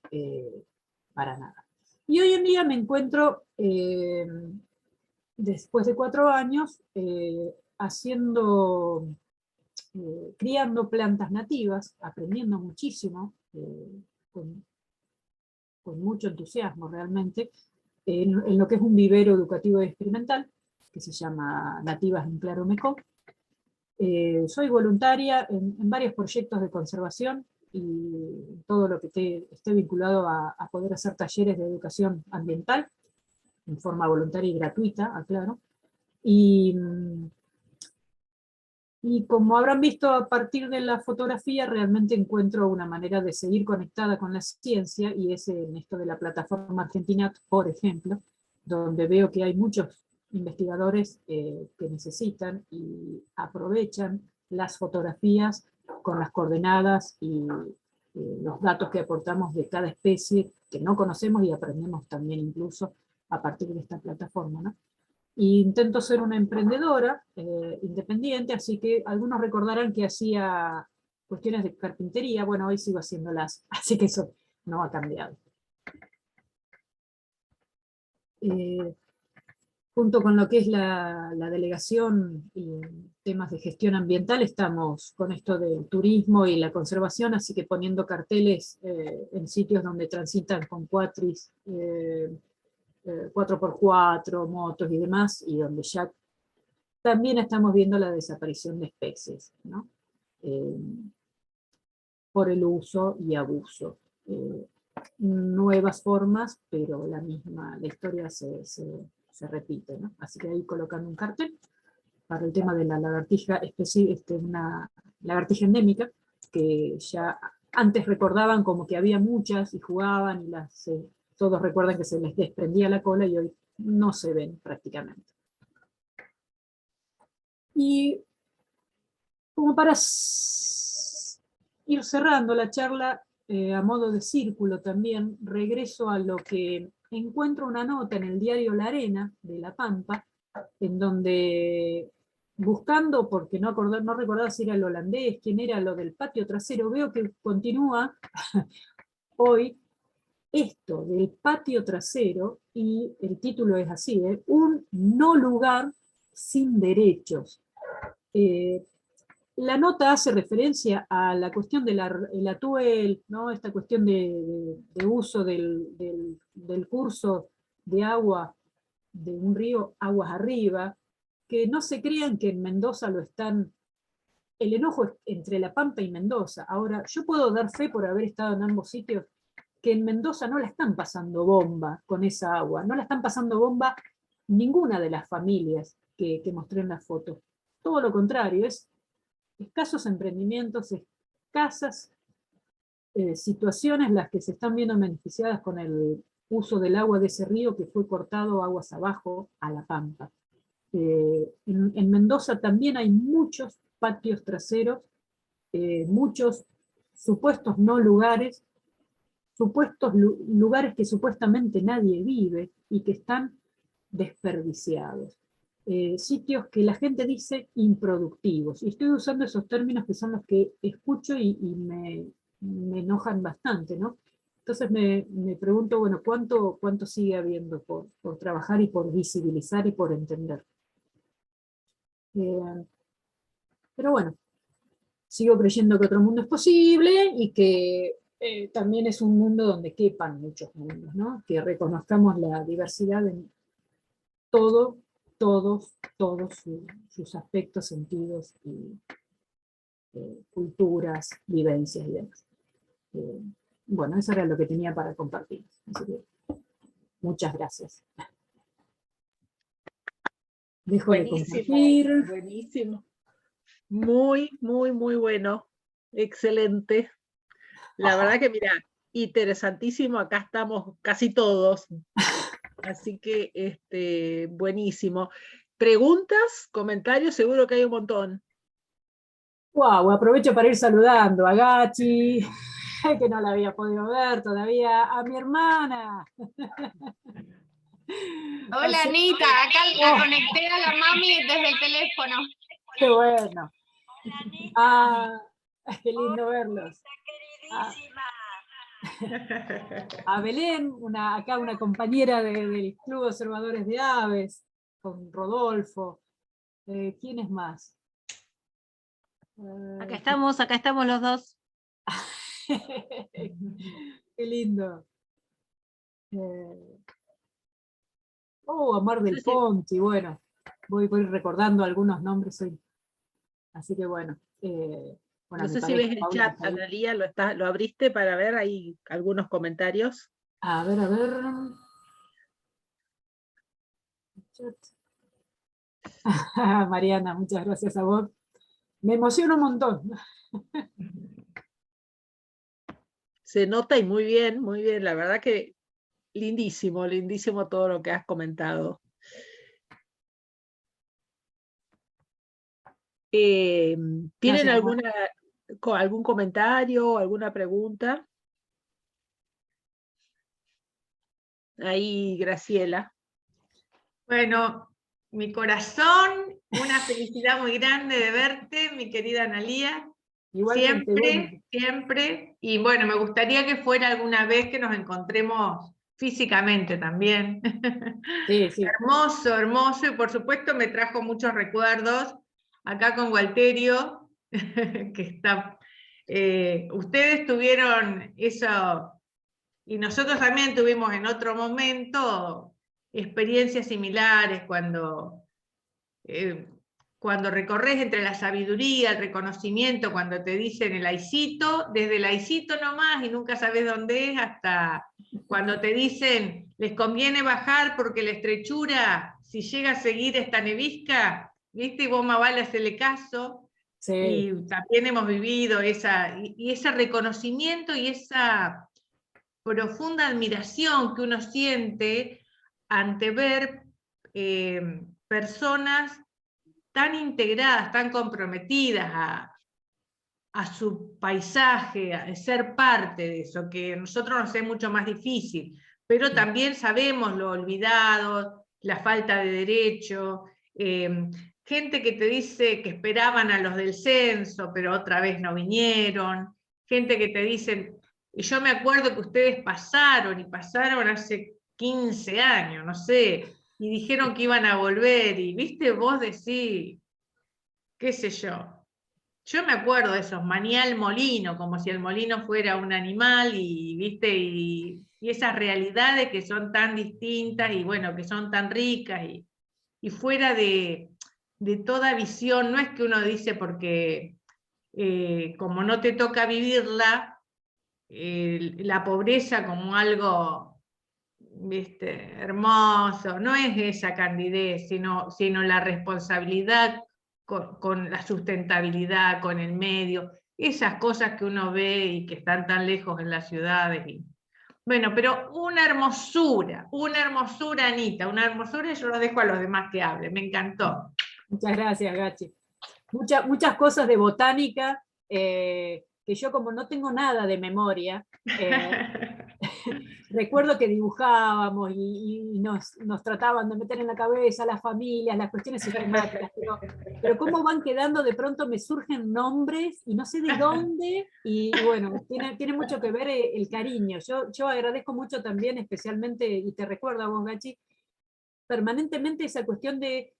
para nada. Y hoy en día me encuentro, después de 4 años, criando plantas nativas, aprendiendo muchísimo, con, con mucho entusiasmo realmente, en lo que es un vivero educativo y experimental, que se llama Nativas en Claro Mekong. Soy voluntaria en varios proyectos de conservación y todo lo que esté vinculado a poder hacer talleres de educación ambiental, en forma voluntaria y gratuita, aclaro. Y como habrán visto a partir de la fotografía, realmente encuentro una manera de seguir conectada con la ciencia, y es en esto de la plataforma Argentina, por ejemplo, donde veo que hay muchos investigadores que necesitan y aprovechan las fotografías con las coordenadas y los datos que aportamos de cada especie que no conocemos, y aprendemos también incluso a partir de esta plataforma, ¿no? Y intento ser una emprendedora independiente, así que algunos recordarán que hacía cuestiones de carpintería. Bueno, hoy sigo haciéndolas, así que eso no ha cambiado. Junto con lo que es la delegación y temas de gestión ambiental, estamos con esto del turismo y la conservación, así que poniendo carteles en sitios donde transitan con cuatris, 4x4, motos y demás, y donde ya también estamos viendo la desaparición de especies, ¿no? Por el uso y abuso. Nuevas formas, pero la historia se repite, ¿no? Así que ahí colocando un cartel para el tema de la lagartija, una lagartija endémica, que ya antes recordaban como que había muchas y jugaban, y todos recuerdan que se les desprendía la cola, y hoy no se ven prácticamente. Y como para ir cerrando la charla, a modo de círculo también, regreso a lo que encuentro una nota en el diario La Arena de La Pampa, en donde, buscando, porque no recordaba si era el holandés, quién era, lo del patio trasero, veo que continúa hoy esto del patio trasero, y el título es así, un no lugar sin derechos. La nota hace referencia a la cuestión del atuel, ¿no? Esta cuestión de uso del curso de agua de un río aguas arriba, que no se crean que en Mendoza lo están. El enojo es entre La Pampa y Mendoza. Ahora, yo puedo dar fe por haber estado en ambos sitios, que en Mendoza no la están pasando bomba con esa agua, no la están pasando bomba ninguna de las familias que mostré en la foto. Todo lo contrario, es escasos emprendimientos, escasas situaciones las que se están viendo beneficiadas con el uso del agua de ese río que fue cortado aguas abajo a La Pampa. En Mendoza también hay muchos patios traseros, muchos supuestos no lugares, supuestos lugares que supuestamente nadie vive y que están desperdiciados. Sitios que la gente dice improductivos. Y estoy usando esos términos que son los que escucho y me enojan bastante, ¿no? Entonces me pregunto, bueno, ¿cuánto sigue habiendo por trabajar y por visibilizar y por entender? Pero bueno, sigo creyendo que otro mundo es posible y que también es un mundo donde quepan muchos mundos, ¿no? Que reconozcamos la diversidad en todos sus aspectos, sentidos y culturas, vivencias y demás. Bueno, eso era lo que tenía para compartir. Así que, muchas gracias. Dejo de compartir. Buenísimo. Muy, muy, muy bueno. Excelente. La verdad que, mira, interesantísimo. Acá estamos casi todos. Así que, buenísimo. ¿Preguntas, comentarios? Seguro que hay un montón. Wow, aprovecho para ir saludando a Gachi, que no la había podido ver todavía, a mi hermana. Hola Anita, acá la conecté a la mami desde el teléfono. Qué bueno. Ah, qué lindo verlos. A Belén, acá una compañera del Club de Observadores de Aves, con Rodolfo. ¿Quién es más? Acá estamos los dos. Qué lindo. Amar del Ponti, bueno, voy recordando algunos nombres hoy. Así que bueno. No sé si ves el chat, Analía, lo abriste para ver ahí algunos comentarios. A ver. Mariana, muchas gracias a vos. Me emociona un montón. Se nota y muy bien, la verdad que lindísimo, lindísimo todo lo que has comentado. ¿Tienen algún comentario, alguna pregunta? Ahí, Graciela. Bueno, mi corazón, una felicidad muy grande de verte, mi querida Analía. Igualmente, siempre. Y bueno, me gustaría que fuera alguna vez que nos encontremos físicamente también. Sí, sí. Hermoso, hermoso. Y por supuesto me trajo muchos recuerdos acá con Walterio, que está... ustedes tuvieron eso, y nosotros también tuvimos en otro momento experiencias similares cuando recorres entre la sabiduría, el reconocimiento, cuando te dicen el aicito, desde el aicito nomás y nunca sabes dónde es, hasta cuando te dicen les conviene bajar porque la estrechura, si llega a seguir esta nevisca, ¿viste? Y vos más vale hacerle caso. Sí. Y también hemos vivido ese reconocimiento y esa profunda admiración que uno siente ante ver personas tan integradas, tan comprometidas a su paisaje, a ser parte de eso, que a nosotros nos es mucho más difícil, pero también sabemos lo olvidado, la falta de derecho, gente que te dice que esperaban a los del censo, pero otra vez no vinieron, gente que te dice Y yo me acuerdo que ustedes pasaron hace 15 años, no sé, y dijeron que iban a volver, y viste, vos decís, qué sé yo. Yo me acuerdo de esos, manía el molino, como si el molino fuera un animal, y viste, y esas realidades que son tan distintas, y bueno, que son tan ricas, y fuera de toda visión, no es que uno dice porque como no te toca vivirla, la pobreza como algo, viste, hermoso, no es esa candidez, sino la responsabilidad con la sustentabilidad, con el medio, esas cosas que uno ve y que están tan lejos en las ciudades. Bueno, pero una hermosura, Anita, una hermosura, y yo lo dejo a los demás que hablen, me encantó. Muchas gracias, Gachi. Muchas cosas de botánica, que yo como no tengo nada de memoria, recuerdo que dibujábamos y nos trataban de meter en la cabeza las familias, las cuestiones sistemáticas, pero cómo van quedando, de pronto me surgen nombres y no sé de dónde, y bueno, tiene mucho que ver el cariño. Yo agradezco mucho también, especialmente, y te recuerdo a vos, Gachi, permanentemente esa cuestión de,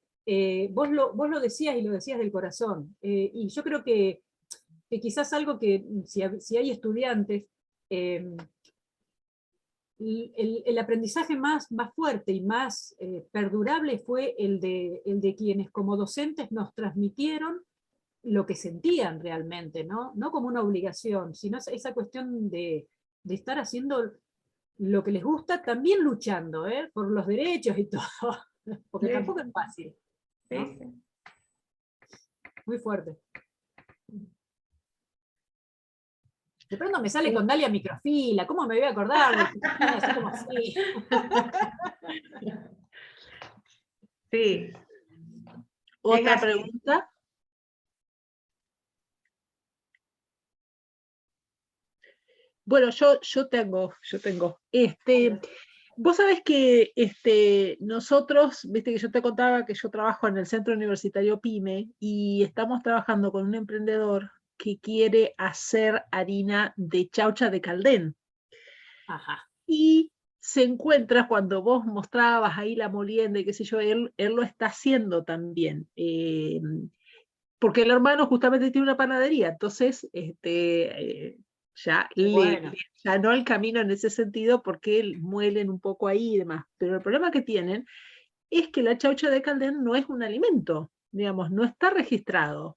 vos lo decías y lo decías del corazón, y yo creo que quizás algo que, si hay estudiantes, el aprendizaje más fuerte y más perdurable fue el de quienes como docentes nos transmitieron lo que sentían realmente, ¿no? No como una obligación, sino esa cuestión de estar haciendo lo que les gusta, también luchando por los derechos y todo, porque tampoco es fácil, ¿no? Sí, sí. Muy fuerte. De pronto me sale con Dalia Microfila, ¿cómo me voy a acordar? Así como así. Sí. ¿Otra pregunta? Bueno, yo tengo. Vos sabés que nosotros, viste que yo te contaba que yo trabajo en el Centro Universitario PYME y estamos trabajando con un emprendedor que quiere hacer harina de chaucha de Caldén. Ajá. Y se encuentra cuando vos mostrabas ahí la molienda y qué sé yo, él lo está haciendo también. Porque el hermano justamente tiene una panadería, entonces ya Bueno. le allanó el camino en ese sentido porque muelen un poco ahí y demás. Pero el problema que tienen es que la chaucha de Caldén no es un alimento, digamos, no está registrado.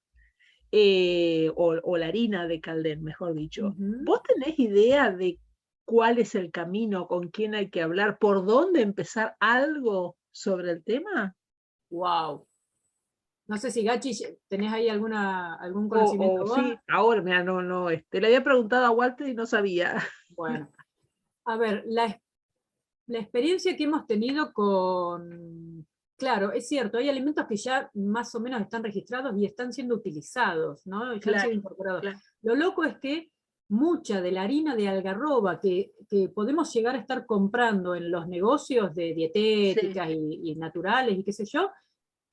O la harina de Caldén, mejor dicho. ¿Vos tenés idea de cuál es el camino, con quién hay que hablar, por dónde empezar algo sobre el tema? Wow. No sé si Gachi, ¿tenés ahí algún conocimiento vos? Sí, ahora, mira, no, le había preguntado a Walter y no sabía. Bueno, a ver, la experiencia que hemos tenido claro, es cierto, hay alimentos que ya más o menos están registrados y están siendo utilizados, ¿no? Ya han sido incorporados. Claro. Lo loco es que mucha de la harina de algarroba que podemos llegar a estar comprando en los negocios de dietéticas y naturales y qué sé yo,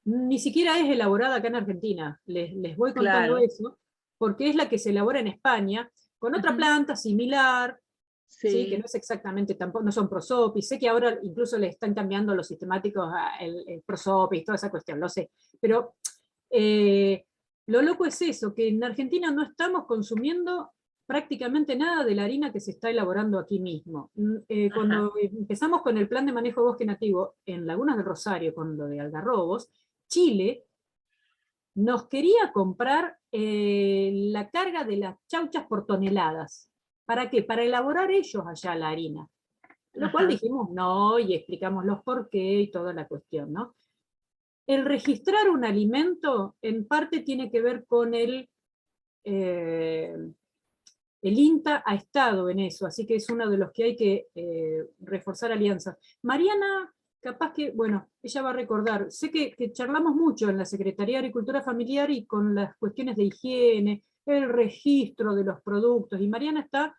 ni siquiera es elaborada acá en Argentina. Les voy contando eso, porque es la que se elabora en España, con otra planta similar, ¿sí? Que no es exactamente, tampoco, no son prosopis. Sé que ahora incluso le están cambiando los sistemáticos el prosopis, toda esa cuestión, lo sé. Pero lo loco es eso, que en Argentina no estamos consumiendo prácticamente nada de la harina que se está elaborando aquí mismo. Cuando empezamos con el plan de manejo de bosque nativo en Lagunas del Rosario, con lo de algarrobos, Chile nos quería comprar la carga de las chauchas por toneladas. ¿Para qué? Para elaborar ellos allá la harina. Lo cual dijimos no, y explicamos los por qué y toda la cuestión, ¿no? El registrar un alimento en parte tiene que ver con el INTA ha estado en eso, así que es uno de los que hay que reforzar alianzas. Mariana, capaz que, bueno, ella va a recordar, sé que charlamos mucho en la Secretaría de Agricultura Familiar y con las cuestiones de higiene, el registro de los productos, y Mariana está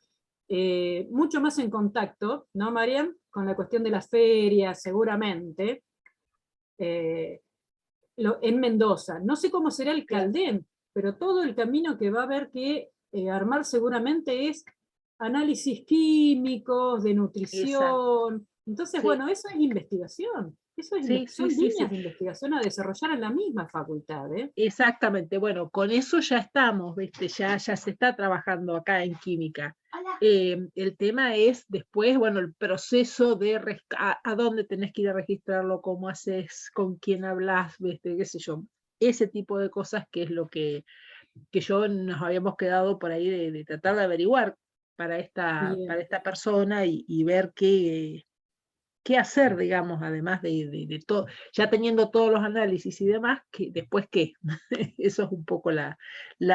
mucho más en contacto, ¿no, Marian? Con la cuestión de las ferias, seguramente, en Mendoza. No sé cómo será el Caldén, pero todo el camino que va a haber que armar seguramente es análisis químicos, de Exacto. nutrición. Entonces, Sí. bueno, eso es investigación. Eso es Sí, son sí, sí, líneas sí. de investigación a desarrollar en la misma facultad, ¿eh? Exactamente, bueno, con eso ya estamos, ¿viste? Ya se está trabajando acá en química. El tema es después, bueno, el proceso de a dónde tenés que ir a registrarlo, cómo haces, con quién hablas, ¿viste? Qué sé yo. Ese tipo de cosas que es lo que yo nos habíamos quedado por ahí de tratar de averiguar para Bien. esta persona y ver qué hacer, digamos, además de todo, ya teniendo todos los análisis y demás, después qué. Eso es un poco la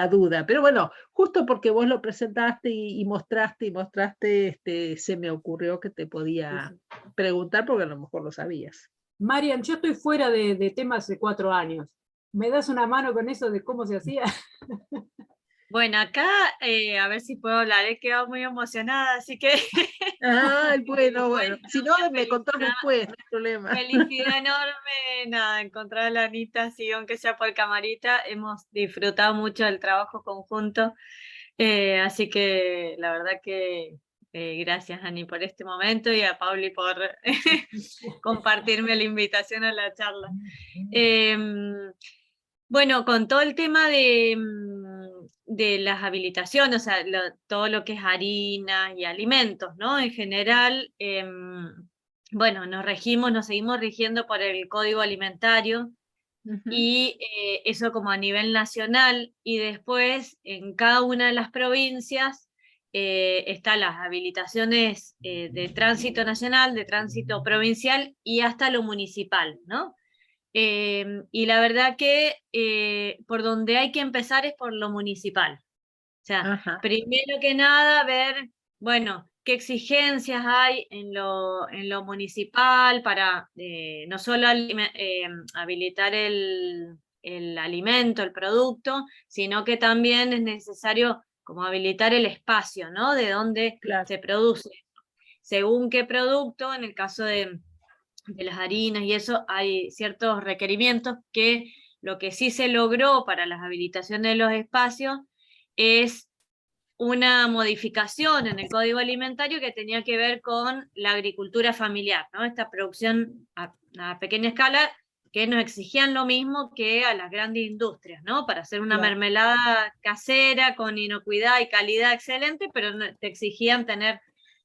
duda. Pero bueno, justo porque vos lo presentaste y mostraste, se me ocurrió que te podía preguntar porque a lo mejor lo sabías. Marian, yo estoy fuera de temas de 4 años. ¿Me das una mano con eso de cómo se hacía? Bueno, acá a ver si puedo hablar, he quedado muy emocionada, así que Ah, bueno, bueno, si no, una me contás después, no hay problema. felicidad enorme, nada, encontrar a la Anita, sí, aunque sea por camarita, hemos disfrutado mucho del trabajo conjunto, así que la verdad que gracias Ani por este momento y a Pauli por compartirme la invitación a la charla. Bueno, con todo el tema de las habilitaciones, o sea, todo lo que es harina y alimentos, ¿no? En general, bueno, nos seguimos rigiendo por el Código Alimentario, y eso como a nivel nacional, y después en cada una de las provincias están las habilitaciones de tránsito nacional, de tránsito provincial y hasta lo municipal, ¿no? Y la verdad que por donde hay que empezar es por lo municipal. O sea, Ajá. primero que nada, ver, bueno, qué exigencias hay en lo municipal para no solo habilitar el alimento, el producto, sino que también es necesario como habilitar el espacio, ¿no? De donde Claro. se produce. Según qué producto, en el caso de las harinas y eso, hay ciertos requerimientos que lo que sí se logró para las habilitaciones de los espacios es una modificación en el Código Alimentario que tenía que ver con la agricultura familiar, ¿no? Esta producción a pequeña escala que nos exigían lo mismo que a las grandes industrias, ¿no? Para hacer una mermelada casera con inocuidad y calidad excelente, pero te exigían tener.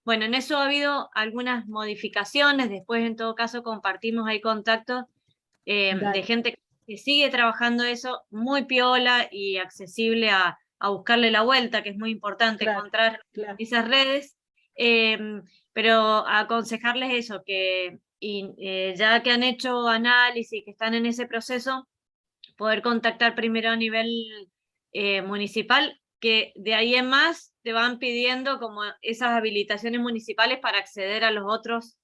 Bueno, en eso ha habido algunas modificaciones, después en todo caso compartimos ahí contactos de gente que sigue trabajando eso muy piola y accesible a buscarle la vuelta, que es muy importante encontrar esas redes, pero aconsejarles eso, que ya que han hecho análisis, que están en ese proceso, poder contactar primero a nivel municipal, que de ahí en más te van pidiendo como esas habilitaciones municipales para acceder a los otros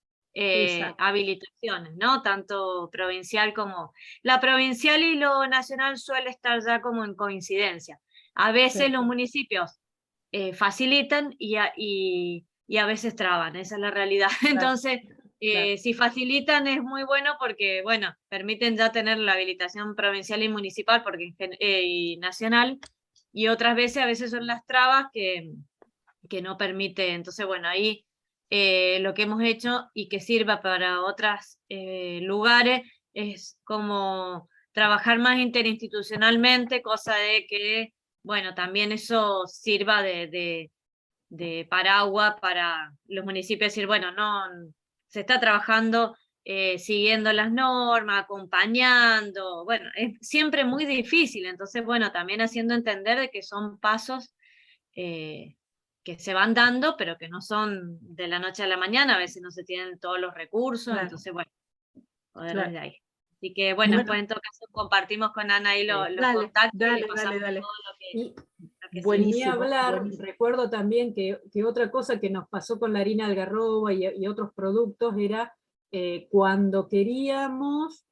habilitaciones, ¿no? Tanto provincial como. La provincial y lo nacional suele estar ya como en coincidencia. A veces los municipios facilitan y a veces traban, esa es la realidad. Entonces, si facilitan es muy bueno porque, bueno, permiten ya tener la habilitación provincial y municipal y nacional, y otras veces, a veces son las trabas que no permite. Entonces, bueno, ahí lo que hemos hecho y que sirva para otros lugares es como trabajar más interinstitucionalmente, cosa de que, bueno, también eso sirva de paraguas para los municipios, decir, bueno, no, se está trabajando siguiendo las normas, acompañando, bueno, es siempre muy difícil, entonces, bueno, también haciendo entender de que son pasos que se van dando, pero que no son de la noche a la mañana, a veces no se tienen todos los recursos, entonces, bueno, poder desde ahí. Así que, bueno, después en todo caso compartimos con Ana ahí los contactos y le pasamos todo lo que Ni hablar, recuerdo también que otra cosa que nos pasó con la harina algarroba y otros productos era cuando queríamos,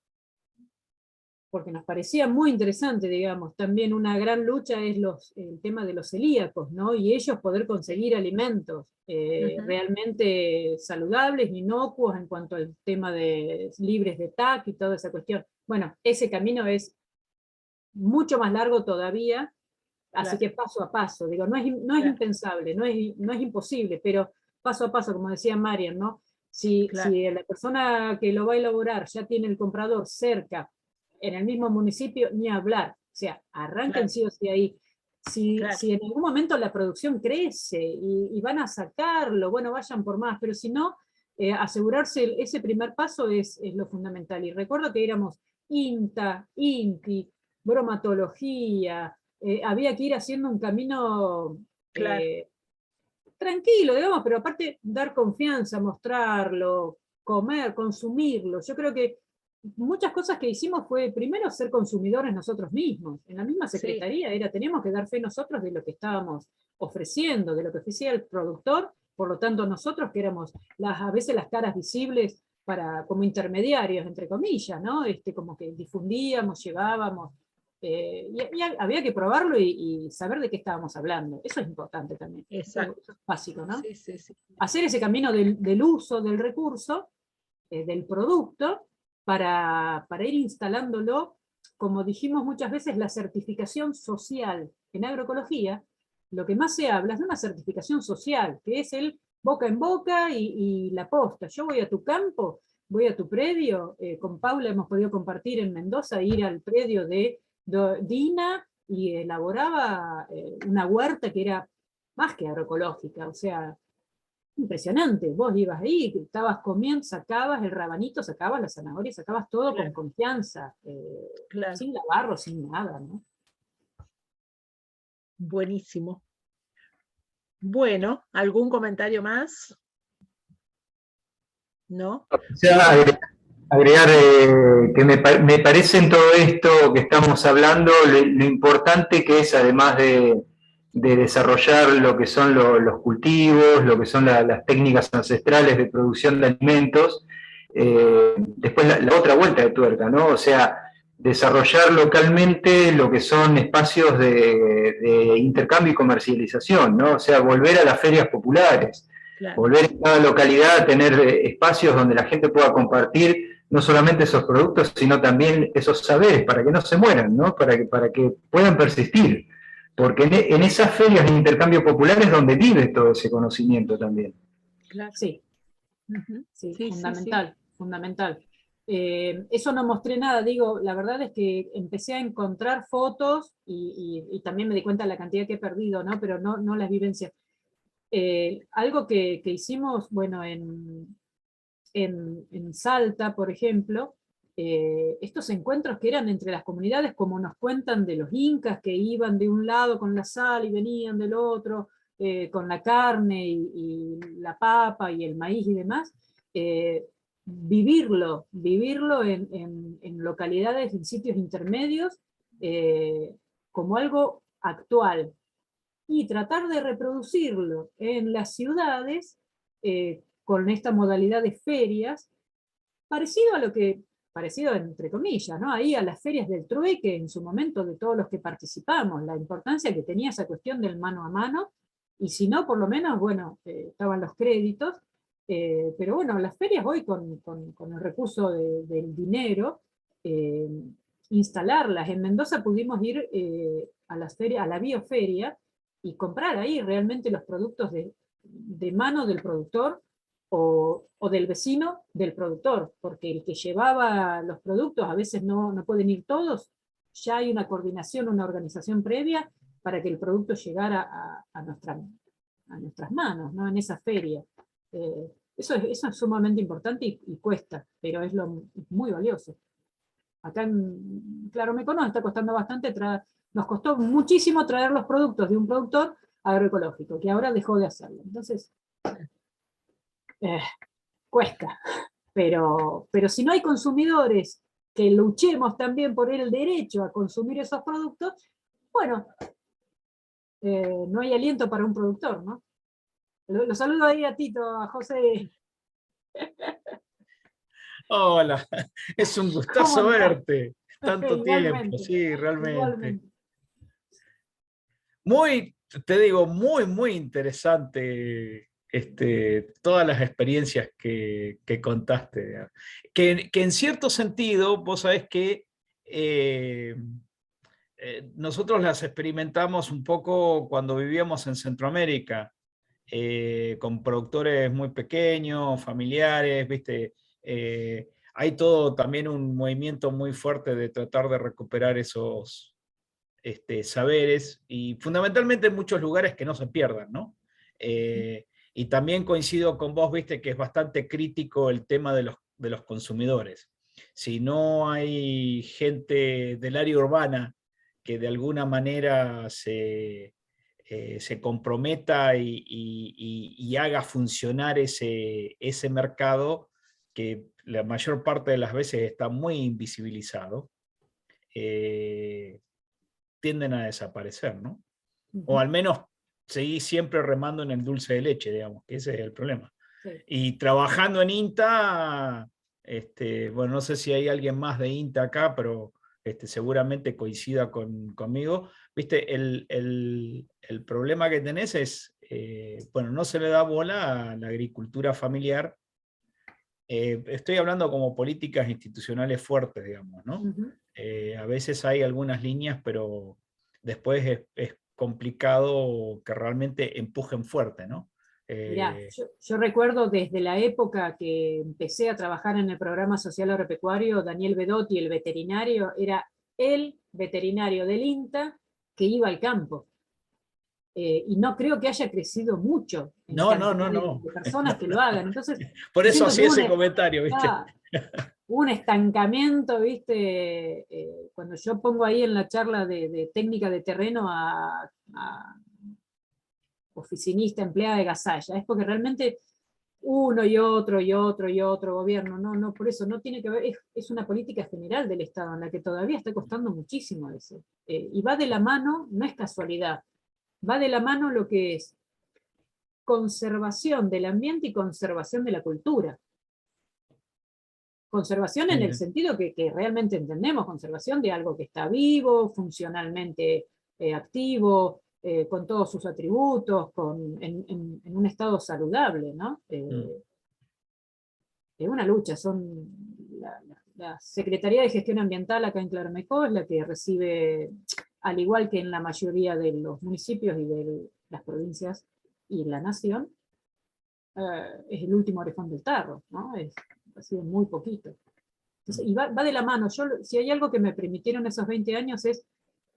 porque nos parecía muy interesante, digamos, también una gran lucha es el tema de los celíacos, ¿no? Y ellos poder conseguir alimentos realmente saludables, inocuos en cuanto al tema de libres de TAC y toda esa cuestión. Bueno, ese camino es mucho más largo todavía, Así que paso a paso, digo, no es impensable, no es imposible, pero paso a paso, como decía Marian, ¿no? Si la persona que lo va a elaborar ya tiene el comprador cerca, en el mismo municipio, ni hablar. O sea, arranquen sí o sí ahí. Si en algún momento la producción crece y van a sacarlo, bueno, vayan por más, pero si no, asegurarse ese primer paso es lo fundamental. Y recuerdo que éramos INTA, INTI, bromatología, había que ir haciendo un camino tranquilo, digamos, pero aparte dar confianza, mostrarlo, comer, consumirlo. Yo creo que muchas cosas que hicimos fue primero ser consumidores nosotros mismos. En la misma secretaría teníamos que dar fe nosotros de lo que estábamos ofreciendo, de lo que ofrecía el productor, por lo tanto nosotros que éramos a veces las caras visibles como intermediarios, entre comillas, ¿no? Como que difundíamos, llevábamos, y había que probarlo y saber de qué estábamos hablando. Eso es importante también. Exacto. Eso es básico, ¿no? Sí. Hacer ese camino del uso del recurso, del producto, para ir instalándolo, como dijimos muchas veces, la certificación social. En agroecología, lo que más se habla es de una certificación social, que es el boca en boca y la posta. Yo voy a tu campo, voy a tu predio, con Paula hemos podido compartir en Mendoza, ir al predio de Dina, y elaboraba una huerta que era más que agroecológica, o sea, impresionante. Vos ibas ahí, estabas comiendo, sacabas el rabanito, sacabas la zanahoria, sacabas todo con confianza, sin lavarlo, sin nada, ¿no? Buenísimo. Bueno, ¿algún comentario más? ¿No? O sea, agregar que me parece en todo esto que estamos hablando lo importante que es, además de desarrollar lo que son los cultivos, lo que son las técnicas ancestrales de producción de alimentos, después la otra vuelta de tuerca, ¿no? O sea, desarrollar localmente lo que son espacios de intercambio y comercialización, ¿no? O sea, volver a las ferias populares, volver en cada localidad a tener espacios donde la gente pueda compartir no solamente esos productos, sino también esos saberes, para que no se mueran, ¿no? Para que puedan persistir. Porque en esas ferias de intercambio popular es donde vive todo ese conocimiento también. Sí, fundamental, fundamental. Eso no mostré nada, digo, la verdad es que empecé a encontrar fotos y también me di cuenta de la cantidad que he perdido, ¿no? Pero no las vivencias. Algo que hicimos, bueno, en Salta, por ejemplo, estos encuentros que eran entre las comunidades, como nos cuentan de los incas que iban de un lado con la sal y venían del otro, con la carne y la papa y el maíz y demás, vivirlo en localidades, en sitios intermedios, como algo actual, y tratar de reproducirlo en las ciudades, con esta modalidad de ferias, parecido entre comillas, ¿no? Ahí a las ferias del trueque, en su momento, de todos los que participamos, la importancia que tenía esa cuestión del mano a mano, y si no, por lo menos, bueno, estaban los créditos, pero bueno, las ferias hoy con el recurso del dinero, instalarlas. En Mendoza pudimos ir a la bioferia, y comprar ahí realmente los productos de mano del productor, o del vecino del productor, porque el que llevaba los productos, a veces no pueden ir todos, ya hay una coordinación, una organización previa para que el producto llegara a nuestras manos, ¿no? En esa feria. Eso es sumamente importante y cuesta, pero es muy valioso. Acá en Claro Meco nos está costando bastante, nos costó muchísimo traer los productos de un productor agroecológico, que ahora dejó de hacerlo. Entonces, cuesta. Pero si no hay consumidores que luchemos también por el derecho a consumir esos productos, bueno, no hay aliento para un productor, ¿no? Lo saludo ahí a Tito, a José. Hola, es un gustazo verte. Tanto tiempo, sí, realmente. Igualmente. Te digo, muy interesante todas las experiencias que contaste. Que en cierto sentido, vos sabés que nosotros las experimentamos un poco cuando vivíamos en Centroamérica, con productores muy pequeños, familiares, ¿viste? Hay todo también un movimiento muy fuerte de tratar de recuperar esos saberes, y fundamentalmente en muchos lugares que no se pierdan, ¿no? Y también coincido con vos, ¿viste? Que es bastante crítico el tema de los consumidores. Si no hay gente del área urbana que de alguna manera se comprometa y haga funcionar ese mercado, que la mayor parte de las veces está muy invisibilizado, tienden a desaparecer, ¿no? O al menos seguir siempre remando en el dulce de leche, digamos, que ese es el problema. Sí. Y trabajando en INTA, bueno, no sé si hay alguien más de INTA acá, pero seguramente coincida conmigo. Viste, el problema que tenés es, bueno, no se le da bola a la agricultura familiar. Estoy hablando como políticas institucionales fuertes, digamos, ¿no? A veces hay algunas líneas, pero después es complicado que realmente empujen fuerte, ¿no? Mirá, yo recuerdo desde la época que empecé a trabajar en el programa social agropecuario, Daniel Bedotti, el veterinario, era el veterinario del INTA que iba al campo. Y no creo que haya crecido mucho en No. de personas que lo hagan. Entonces, por eso hacía ese hubo comentario, ¿viste? un estancamiento, ¿viste? Cuando yo pongo ahí en la charla de técnica de terreno a oficinista, empleada de Gasalla, es porque realmente uno y otro gobierno, no, por eso no tiene que ver, es una política general del Estado en la que todavía está costando muchísimo eso. Y va de la mano, no es casualidad, va de la mano lo que es conservación del ambiente y conservación de la cultura. Conservación en el sentido que realmente entendemos, conservación de algo que está vivo, funcionalmente activo, con todos sus atributos, en un estado saludable, ¿no? Es una lucha, la Secretaría de Gestión Ambiental acá en Claromecó es la que recibe, al igual que en la mayoría de los municipios y de las provincias y la nación, es el último orejón del tarro, ¿no? Ha sido muy poquito. Entonces, y va de la mano. Si hay algo que me permitieron esos 20 años es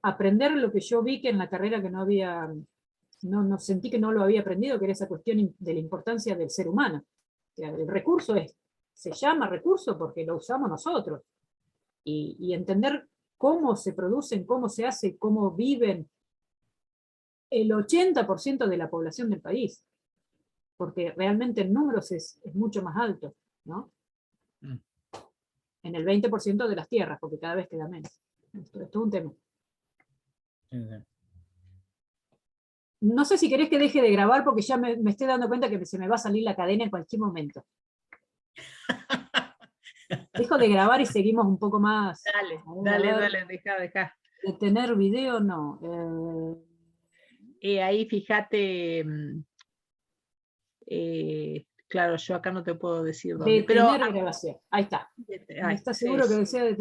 aprender lo que yo vi que en la carrera que no sentí que no lo había aprendido, que era esa cuestión de la importancia del ser humano. O sea, el recurso se llama recurso porque lo usamos nosotros. Y entender cómo se producen, cómo se hace, cómo viven el 80% de la población del país. Porque realmente en números es mucho más alto, ¿no? En el 20% de las tierras, porque cada vez queda menos. Esto es todo un tema. No sé si querés que deje de grabar porque ya me estoy dando cuenta que se me va a salir la cadena en cualquier momento. Dejo de grabar y seguimos un poco más. Dale, deja. De tener video, no. Ahí fíjate, claro, yo acá no te puedo decir dónde. De tener grabación. Ahí está. ¿Estás seguro que decía de